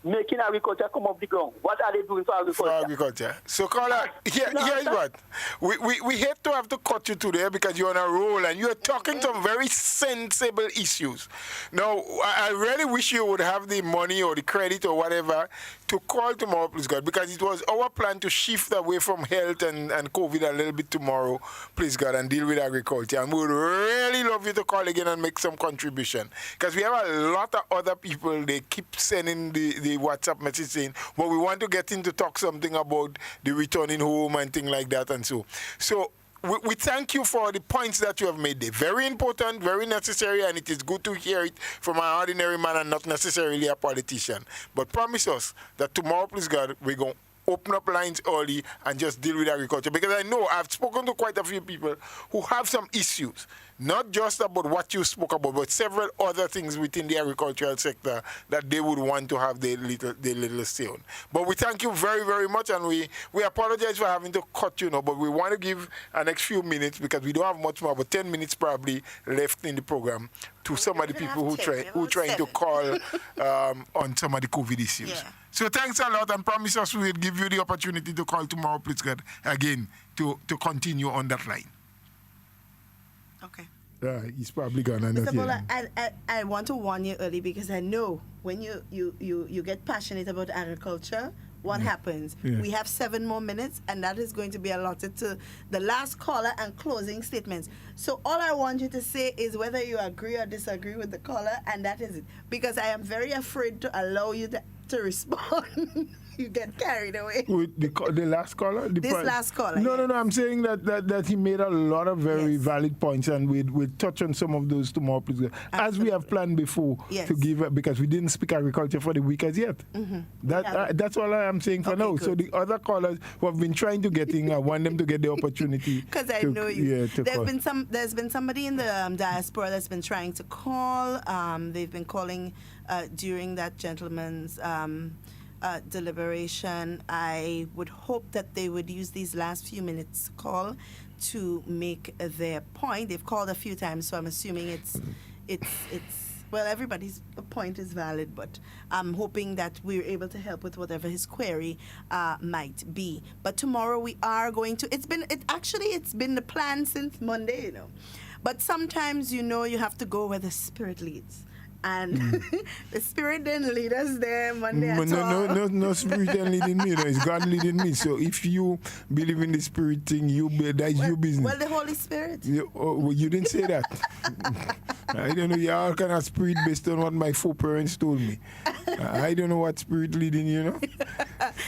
making agriculture come off the ground. What are they doing for agriculture? So, caller, here's what. We hate to have to cut you today because you're on a roll and you're talking some very sensible issues. Now, I really wish you would have the money or the credit or whatever to call tomorrow, please God, because it was our plan to shift away from health and COVID a little bit tomorrow, please God, and deal with agriculture. And we would really love you to call again and make some contribution because we have a lot of other people, they keep sending the WhatsApp message saying, well, we want to get in to talk something about the returning home and things like that and so. So we thank you for the points that you have made there. Very important, very necessary, and it is good to hear it from an ordinary man and not necessarily a politician. But promise us that tomorrow, please God, we're going to open up lines early and just deal with agriculture. Because I know I've spoken to quite a few people who have some issues, not just about what you spoke about, but several other things within the agricultural sector that they would want to have their little say on. But we thank you very, very much, and we apologize for having to cut you, but we want to give an next few minutes because we don't have much more, but 10 minutes probably left in the program to some of the people who trying to call on some of the COVID issues. Yeah. So thanks a lot, and promise us we will give you the opportunity to call tomorrow, please God, again, to continue on that line. Okay. He's probably gone. Mr. Bola, I want to warn you early because I know when you get passionate about agriculture, what happens? Yeah. We have 7 more minutes, and that is going to be allotted to the last caller and closing statements. So all I want you to say is whether you agree or disagree with the caller, and that is it. Because I am very afraid to allow you to respond. You get carried away. With the last caller? Last caller. No, I'm saying that he made a lot of very valid points, and we'll touch on some of those tomorrow, please. Absolutely. As we have planned before to give, because we didn't speak agriculture for the week as yet. Mm-hmm. That's all I am saying for now. Good. So the other callers who have been trying to get in, I want them to get the opportunity. Because I know you. There's been somebody in the diaspora that's been trying to call. They've been calling during that gentleman's deliberation. I would hope that they would use these last few minutes call to make their point. They've called a few times, so I'm assuming it's well, everybody's point is valid, but I'm hoping that we're able to help with whatever his query might be. But tomorrow we are going to. It's been the plan since Monday, But sometimes you have to go where the spirit leads. And the spirit didn't lead us there Monday at all. No spirit didn't leading me. It's God leading me. So if you believe in the spirit thing, that's your business. Well, the Holy Spirit. You didn't say that. I don't know. You all kind of spirit based on what my 4 parents told me. I don't know what spirit leading you.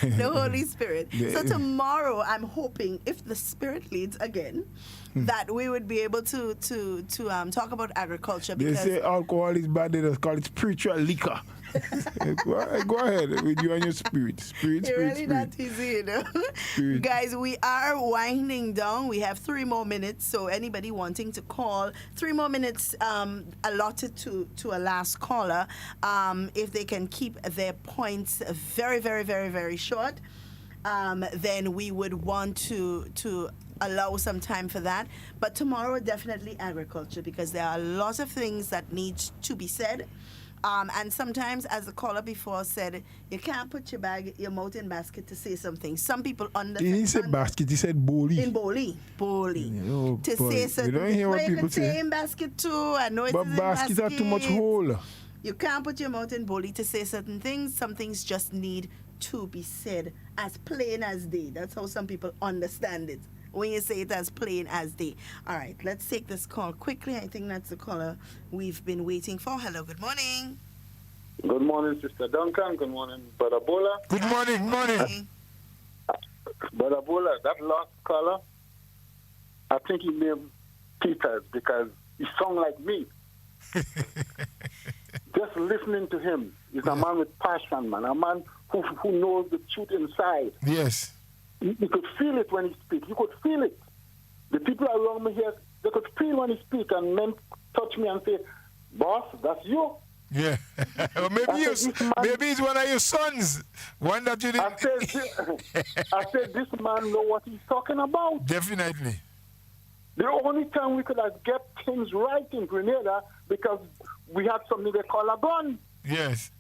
The Holy Spirit. So tomorrow, I'm hoping if the spirit leads again, that we would be able to talk about agriculture. Because they say alcohol is bad. They just call it spiritual liquor. Go ahead with you and your spirit. Spirit. Really not easy, Guys, we are winding down. We have 3 more minutes. So anybody wanting to call, 3 more minutes allotted to a last caller. If they can keep their points very, very, very, very short, then we would want to allow some time for that. But tomorrow, definitely agriculture, because there are lots of things that need to be said. And sometimes, as the caller before said, you can't put your mouth in basket to say something. Some people understand. He didn't say basket, he said bowly. In bowly. To say something. You don't hear what people say. In basket too. I know it's in basket. But baskets are too much hole. You can't put your mouth in bowly to say certain things. Some things just need to be said as plain as day. That's how some people understand it. When you say it as plain as day. All right, let's take this call quickly. I think that's the caller we've been waiting for. Hello, good morning. Good morning, Sister Duncan. Good morning, Brother Bola. Good morning. Brother Bola, that last caller, I think he named Peters because he sound like me. just listening to him. He's a man with passion, man. A man who knows the truth inside. Yes. You could feel it when he speaks. You could feel it. The people around me here, they could feel when he speaks, and men touch me and say, "Boss, that's you." Yeah. Or maybe he's one of your sons. One that you didn't. I said, this man know what he's talking about. Definitely. The only time we could have get things right in Grenada because we had something they call a gun. Yes.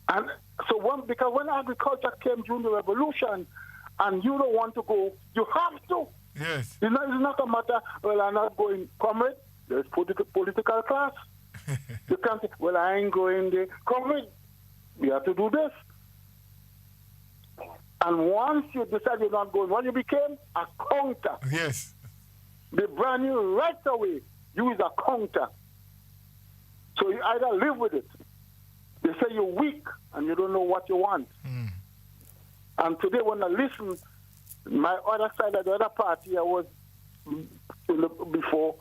And so because when agriculture came during the revolution and you don't want to go, you have to. Yes. It's not a matter, well, I'm not going, comrade, there's political class. You can't say, well, I ain't going there. Comrade, we have to do this. And once you decide you're not going, when you became a counter. Yes. They brand you right away. You is a counter. So you either live with it. They say you're weak and you don't know what you want. Mm. And today when I listen, my other side of the other party I was before,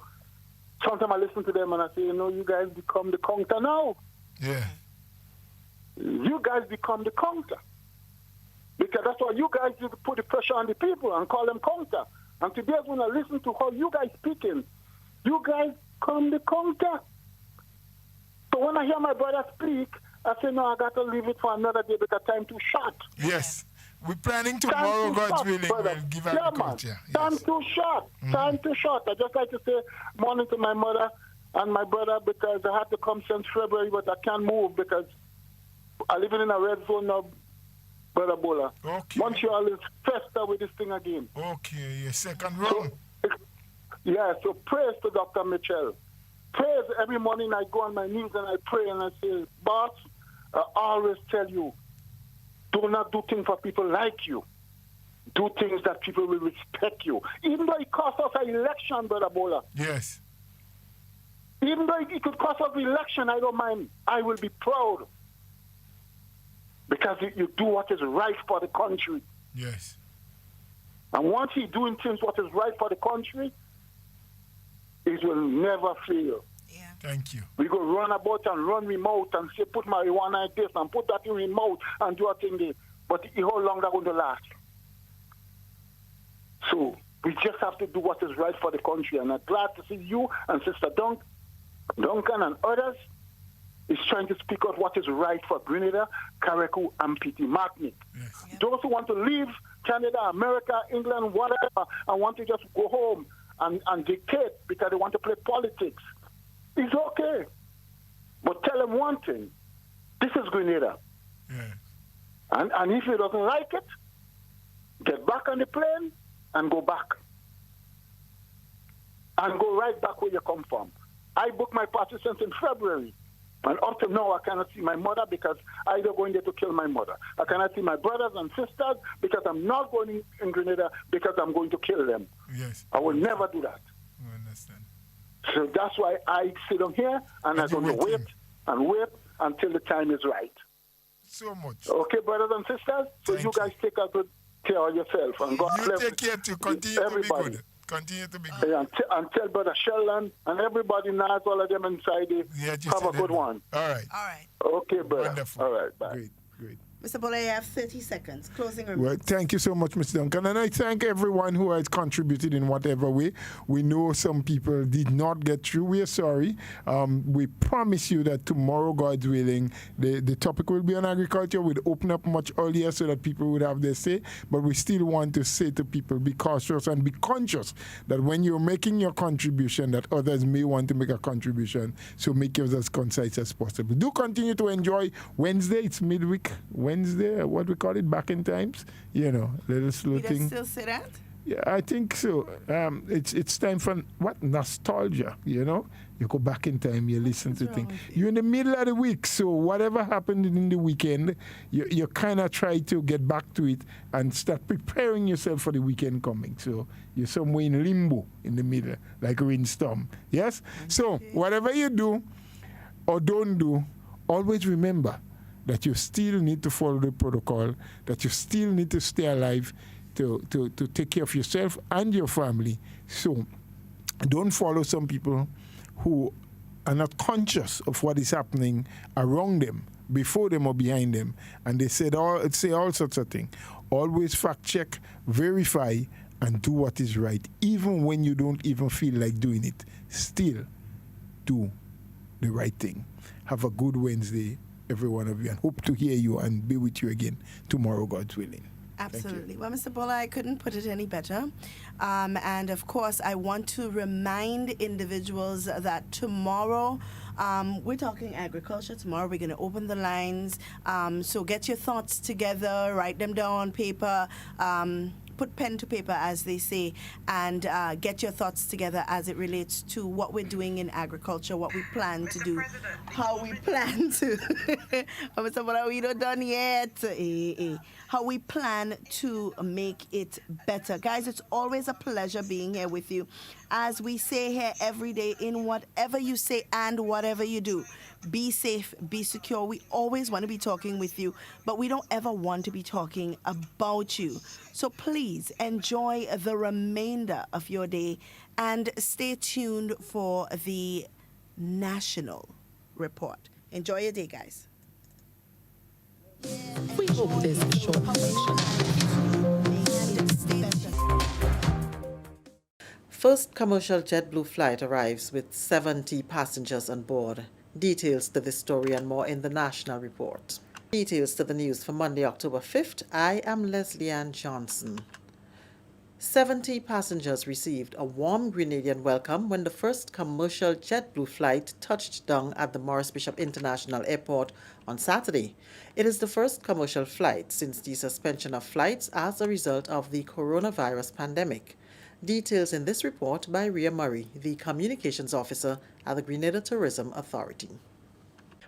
sometimes I listen to them and I say, you guys become the counter now. Yeah. You guys become the counter. Because that's why you guys need to put the pressure on the people and call them counter. And today when I listen to how you guys speaking, you guys come the counter. So when I hear my brother speak, I say, no, I got to leave it for another day because time too short. Yes. We're planning tomorrow, God's willing, we'll give agriculture. Yes. Time too short. Mm-hmm. Time too short. I just like to say morning to my mother and my brother because I had to come since February, but I can't move because I live in a red zone now, Brother Bola. Okay. Montreal is festa with this thing again. Okay, your second round. So praise to Dr. Mitchell. Praise every morning I go on my knees and I pray and I say, boss, I always tell you, do not do things for people like you. Do things that people will respect you. Even though it costs us an election, Brother Bola. Yes. Even though it could cost us an election, I don't mind. I will be proud. Because you do what is right for the country. Yes. And once he's doing things what is right for the country, it will never fail. Yeah. Thank you. We go run about and run remote and say put marijuana in this and put that in remote and do a thing there. But how long that going to last? So we just have to do what is right for the country. And I'm glad to see you and Sister Duncan and others is trying to speak out what is right for Grenada, Carriacou, and Petit Martinique. Yes. Yeah. Those who want to leave Canada, America, England, whatever, and want to just go home and dictate because they want to play politics, it's okay. But tell them one thing. This is Grenada. Yeah. And if you doesn't like it, get back on the plane and go back. And go right back where you come from. I booked my passage since in February. And up to now, I cannot see my mother because I either going there to kill my mother. I cannot see my brothers and sisters because I'm not going in Grenada because I'm going to kill them. Yes. I will never do that. I understand. So that's why I sit on here and I'm going to wait until the time is right. So much. Okay, brothers and sisters? So you guys take a good care of yourself. And God bless you. Take care to continue everybody. To be good. Continue to be good. And tell Brother Sheldon and everybody knows all of them inside it. Yeah, have a good one. All right. All right. Okay, brother. Wonderful. All right, bye. Great. Mr. Bola, you have 30 seconds. Closing remarks. Well, thank you so much, Mr. Duncan. And I thank everyone who has contributed in whatever way. We know some people did not get through. We are sorry. We promise you that tomorrow, God's willing, the topic will be on agriculture. We'll open up much earlier so that people would have their say. But we still want to say to people, be cautious and be conscious that when you're making your contribution, that others may want to make a contribution. So make yours as concise as possible. Do continue to enjoy Wednesday. It's midweek Wednesday, what we call it, back in times, little slow thing. You still say that? Yeah, I think so. It's time for what nostalgia. You go back in time, you listen to things. You're in the middle of the week, so whatever happened in the weekend, you kind of try to get back to it and start preparing yourself for the weekend coming. So you're somewhere in limbo in the middle, like a rainstorm. Yes. Okay. So whatever you do or don't do, always remember that you still need to follow the protocol, that you still need to stay alive to take care of yourself and your family. So don't follow some people who are not conscious of what is happening around them, before them or behind them, and they say all sorts of things. Always fact check, verify, and do what is right, even when you don't even feel like doing it. Still do the right thing. Have a good Wednesday, every one of you, and hope to hear you and be with you again tomorrow, God's willing. Absolutely. Well, Mr. Bola, I couldn't put it any better. And of course, I want to remind individuals that tomorrow, we're talking agriculture. Tomorrow, we're going to open the lines. So get your thoughts together, write them down on paper. Put pen to paper, as they say, and get your thoughts together as it relates to what we're doing in agriculture, what we plan to do, how we plan to. Mr. Bola, we not done yet. How we plan to make it better. Guys, it's always a pleasure being here with you. As we say here every day, in whatever you say and whatever you do, be safe, be secure. We always want to be talking with you, but we don't ever want to be talking about you. So please enjoy the remainder of your day and stay tuned for the national report. Enjoy your day, guys. We hope this short First commercial JetBlue flight arrives with 70 passengers on board. Details to this story and more in the national report. Details to the news for Monday, October 5th. I am Leslie Ann Johnson. 70 passengers received a warm Grenadian welcome when the first commercial JetBlue flight touched down at the Morris Bishop International Airport on Saturday. It is the first commercial flight since the suspension of flights as a result of the coronavirus pandemic. Details in this report by Rhea Murray, the Communications Officer at the Grenada Tourism Authority.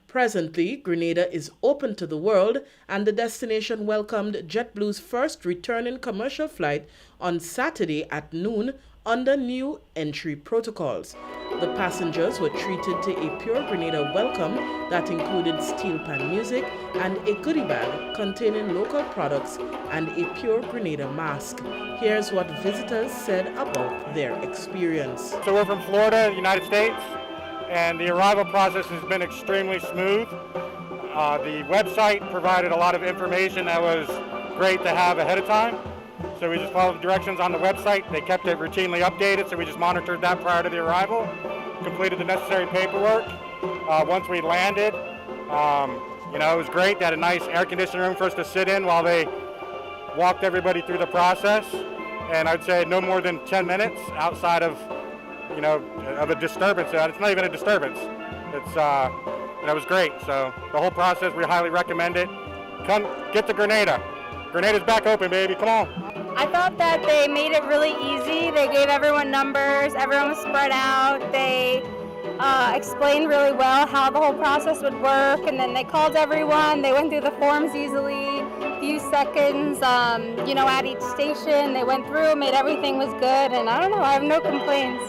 Presently, Grenada is open to the world, and the destination welcomed JetBlue's first returning commercial flight on Saturday at noon under new entry protocols. The passengers were treated to a pure Grenada welcome that included steel pan music and a goodie bag containing local products and a pure Grenada mask. Here's what visitors said about their experience. So we're from Florida, United States, and the arrival process has been extremely smooth. The website provided a lot of information that was great to have ahead of time. So we just followed the directions on the website. They kept it routinely updated, so we just monitored that prior to the arrival, completed the necessary paperwork. Once we landed, it was great. They had a nice air-conditioned room for us to sit in while they walked everybody through the process. And I'd say no more than 10 minutes outside of a disturbance. It's not even a disturbance. It was great. So the whole process, we highly recommend it. Come get to Grenada. Grenada's back open, baby. Come on. I thought that they made it really easy. They gave everyone numbers. Everyone was spread out. They explained really well how the whole process would work, and then they called everyone. They went through the forms easily, few seconds, at each station. They went through, made everything was good, and I don't know, I have no complaints.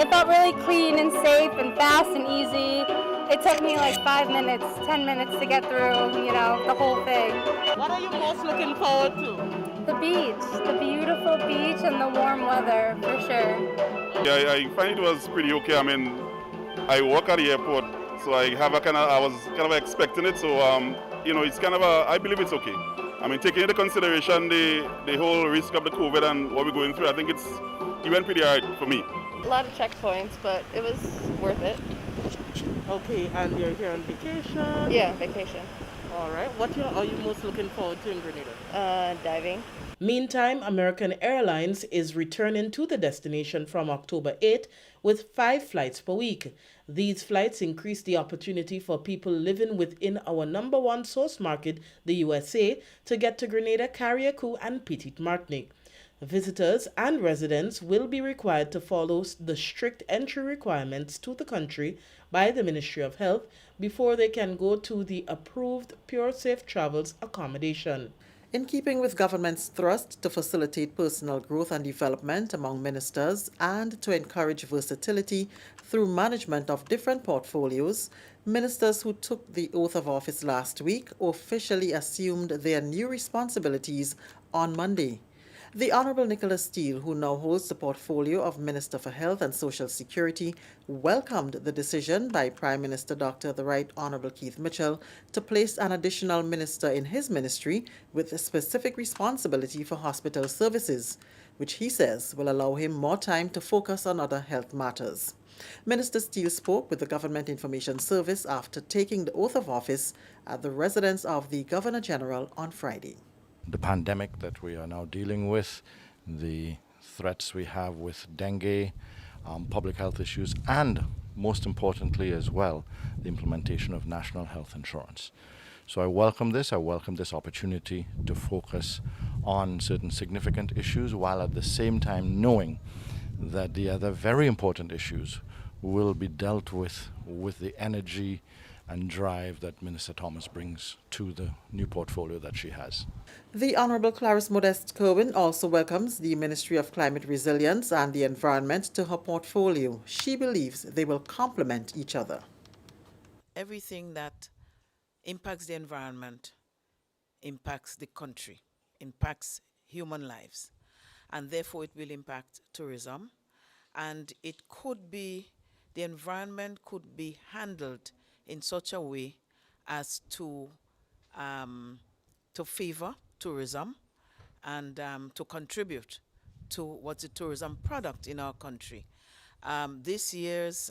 It felt really clean and safe and fast and easy. It took me like 5 minutes, 10 minutes to get through, the whole thing. What are you most looking forward to? The beach, the beautiful beach and the warm weather, for sure. Yeah, I find it was pretty okay. I mean, I work at the airport, so I was kind of expecting it. So, it's kind of I believe it's okay. I mean, taking into consideration the whole risk of the COVID and what we're going through, I think it went pretty hard for me. A lot of checkpoints, but it was worth it. Okay, and you're here on vacation? Yeah, vacation. All right. What are you most looking forward to in Grenada? Diving. Meantime, American Airlines is returning to the destination from October 8th with 5 flights per week. These flights increase the opportunity for people living within our number one source market, the USA, to get to Grenada, Carriacou, and Petite Martinique. Visitors and residents will be required to follow the strict entry requirements to the country by the Ministry of Health before they can go to the approved Pure Safe Travels accommodation. In keeping with government's thrust to facilitate personal growth and development among ministers and to encourage versatility through management of different portfolios, ministers who took the oath of office last week officially assumed their new responsibilities on Monday. The Honourable Nicholas Steele, who now holds the portfolio of Minister for Health and Social Security, welcomed the decision by Prime Minister Dr. the Right Honourable Keith Mitchell to place an additional minister in his ministry with a specific responsibility for hospital services, which he says will allow him more time to focus on other health matters. Minister Steele spoke with the Government Information Service after taking the oath of office at the residence of the Governor-General on Friday. The pandemic that we are now dealing with, the threats we have with dengue, public health issues, and most importantly as well, the implementation of national health insurance. So I welcome this opportunity to focus on certain significant issues while at the same time knowing that the other very important issues will be dealt with the energy and drive that Minister Thomas brings to the new portfolio that she has. The Honourable Clarice Modeste Kerwin also welcomes the Ministry of Climate Resilience and the Environment to her portfolio. She believes they will complement each other. Everything that impacts the environment impacts the country, impacts human lives, and therefore it will impact tourism. And it could be, the environment could be handled in such a way as to favor tourism and to contribute to what's a tourism product in our country. This year's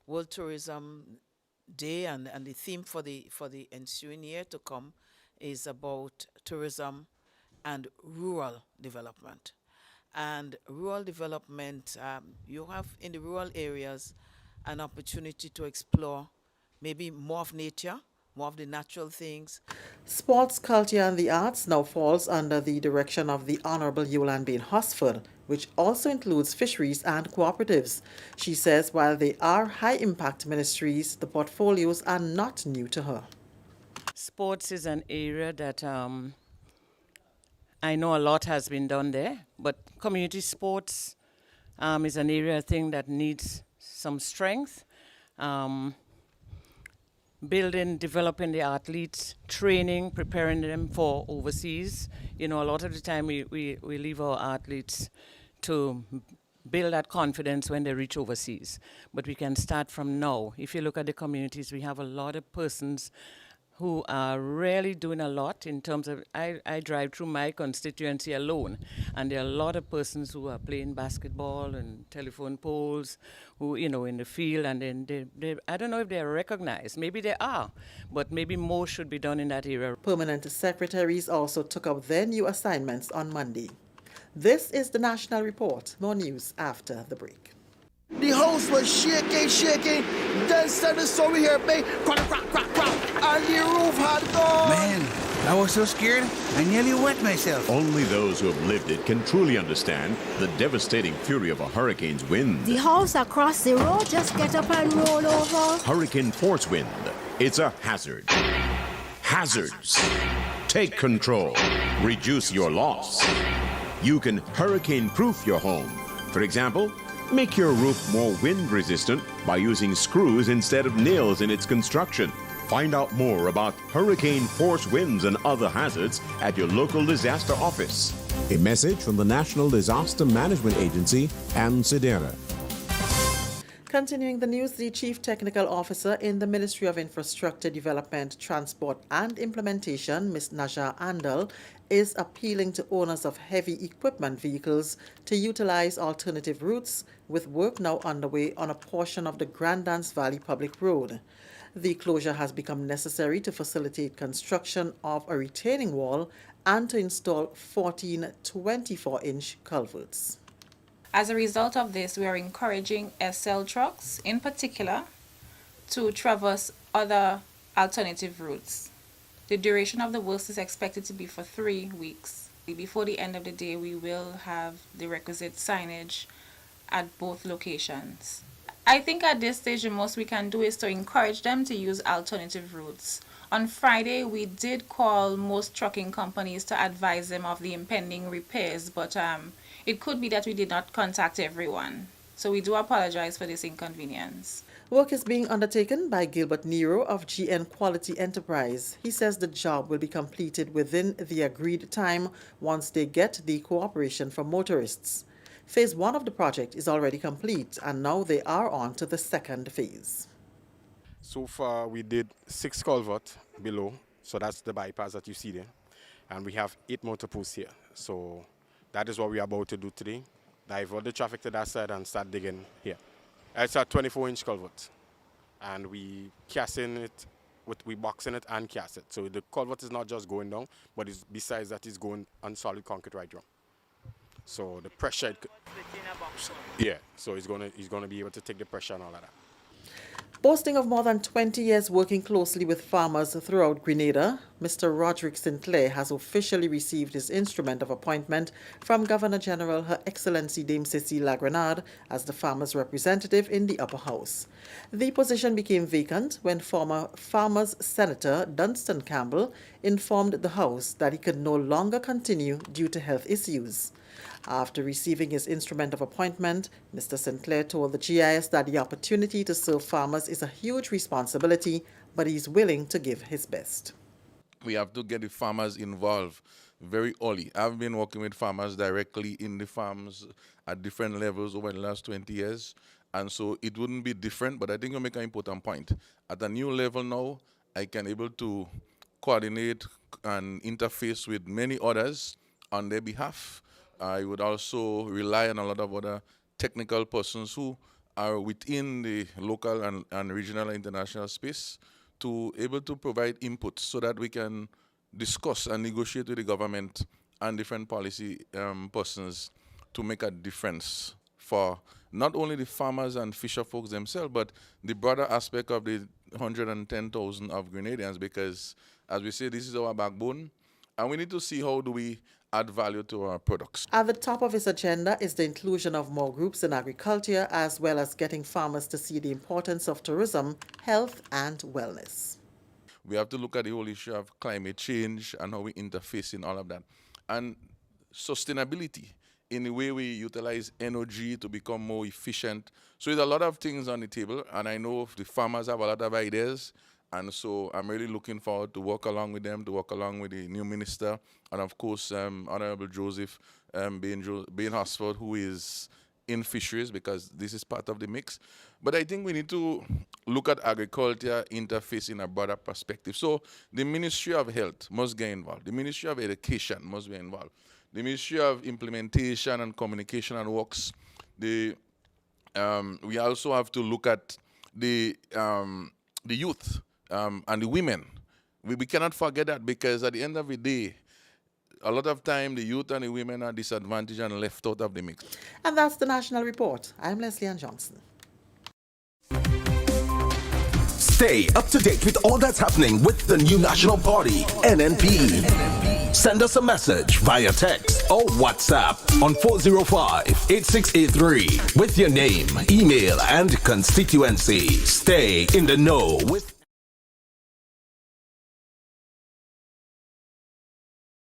World Tourism Day and the theme for the ensuing year to come is about tourism and rural development. And rural development, you have in the rural areas an opportunity to explore maybe more of nature, more of the natural things. Sports, culture and the arts now falls under the direction of the Honourable Yolande Bain Hosford, which also includes fisheries and cooperatives. She says while they are high-impact ministries, the portfolios are not new to her. Sports is an area that I know a lot has been done there, but community sports is an area I think that needs some strength. Building, developing the athletes, training, preparing them for overseas. You know, a lot of the time we leave our athletes to build that confidence when they reach overseas. But we can start from now. If you look at the communities, we have a lot of persons who are really doing a lot in terms of, I drive through my constituency alone, and there are a lot of persons who are playing basketball and telephone poles, who, you know, in the field, and then they I don't know if they're recognized. Maybe they are, but maybe more should be done in that area. Permanent secretaries also took up their new assignments on Monday. This is the National Report. More news after the break. The house was shaking. Then suddenly saw we hear bang, crack, and the roof had gone. Man, I was so scared, I nearly wet myself. Only those who have lived it can truly understand the devastating fury of a hurricane's wind. The house across the road just get up and roll over. Hurricane force wind. It's a hazard. Hazards. Take control. Reduce your loss. You can hurricane-proof your home. For example, make your roof more wind-resistant by using screws instead of nails in its construction. Find out more about hurricane force winds and other hazards at your local disaster office. A message from the National Disaster Management Agency and SEDERA. Continuing the news, the Chief Technical Officer in the Ministry of Infrastructure Development, Transport and Implementation, Ms. Naja Andal, is appealing to owners of heavy equipment vehicles to utilize alternative routes, with work now underway on a portion of the Grand Dance Valley Public Road. The closure has become necessary to facilitate construction of a retaining wall and to install 14 24-inch culverts. As a result of this, we are encouraging SL trucks, in particular, to traverse other alternative routes. The duration of the work is expected to be for 3 weeks. Before the end of the day, we will have the requisite signage at both locations. I think at this stage, the most we can do is to encourage them to use alternative routes. On Friday, we did call most trucking companies to advise them of the impending repairs, but it could be that we did not contact everyone. So we do apologize for this inconvenience. Work is being undertaken by Gilbert Nero of GN Quality Enterprise. He says the job will be completed within the agreed time once they get the cooperation from motorists. Phase 1 of the project is already complete, and now they are on to the second phase. So far, we did 6 culverts below, so that's the bypass that you see there. And we have 8 motor posts here. So that is what we are about to do today. Divert the traffic to that side and start digging here. It's a 24-inch culvert. And we casting it, we boxing it and cast it. So the culvert is not just going down, but besides that, it's going on solid concrete right down. So the pressure, so he's gonna be able to take the pressure and all of that. Boasting of more than 20 years working closely with farmers throughout Grenada, Mr. Roderick Sinclair has officially received his instrument of appointment from Governor General Her Excellency Dame Cécile La Grenade as the farmers' representative in the upper house. The position became vacant when former Farmers Senator Dunstan Campbell informed the House that he could no longer continue due to health issues. After receiving his instrument of appointment, Mr. Sinclair told the GIS that the opportunity to serve farmers is a huge responsibility, but he's willing to give his best. We have to get the farmers involved very early. I've been working with farmers directly in the farms at different levels over the last 20 years, and so it wouldn't be different, but I think you make an important point. At a new level now, I can able to coordinate and interface with many others on their behalf. I would also rely on a lot of other technical persons who are within the local and regional and international space to able to provide input so that we can discuss and negotiate with the government and different policy persons to make a difference for not only the farmers and fisher folks themselves, but the broader aspect of the 110,000 of Grenadians, because as we say, this is our backbone, and we need to see how do we add value to our products. At the top of his agenda is the inclusion of more groups in agriculture, as well as getting farmers to see the importance of tourism, health, and wellness. We have to look at the whole issue of climate change and how we interface in all of that. And sustainability in the way we utilize energy to become more efficient. So there's a lot of things on the table, and I know the farmers have a lot of ideas. And so I'm really looking forward to work along with them, to work along with the new minister, and of course, Honorable Joseph Bain Hosford, who is in fisheries, because this is part of the mix. But I think we need to look at agriculture interface in a broader perspective. So the Ministry of Health must get involved. The Ministry of Education must be involved. The Ministry of Implementation and Communication and Works. We also have to look at the youth. And the women. We cannot forget that, because at the end of the day, a lot of time the youth and the women are disadvantaged and left out of the mix. And that's the National Report. I'm Leslie Ann Johnson. Stay up to date with all that's happening with the new National Party, NNP. Send us a message via text or WhatsApp on 405-8683 with your name, email, and constituency. Stay in the know with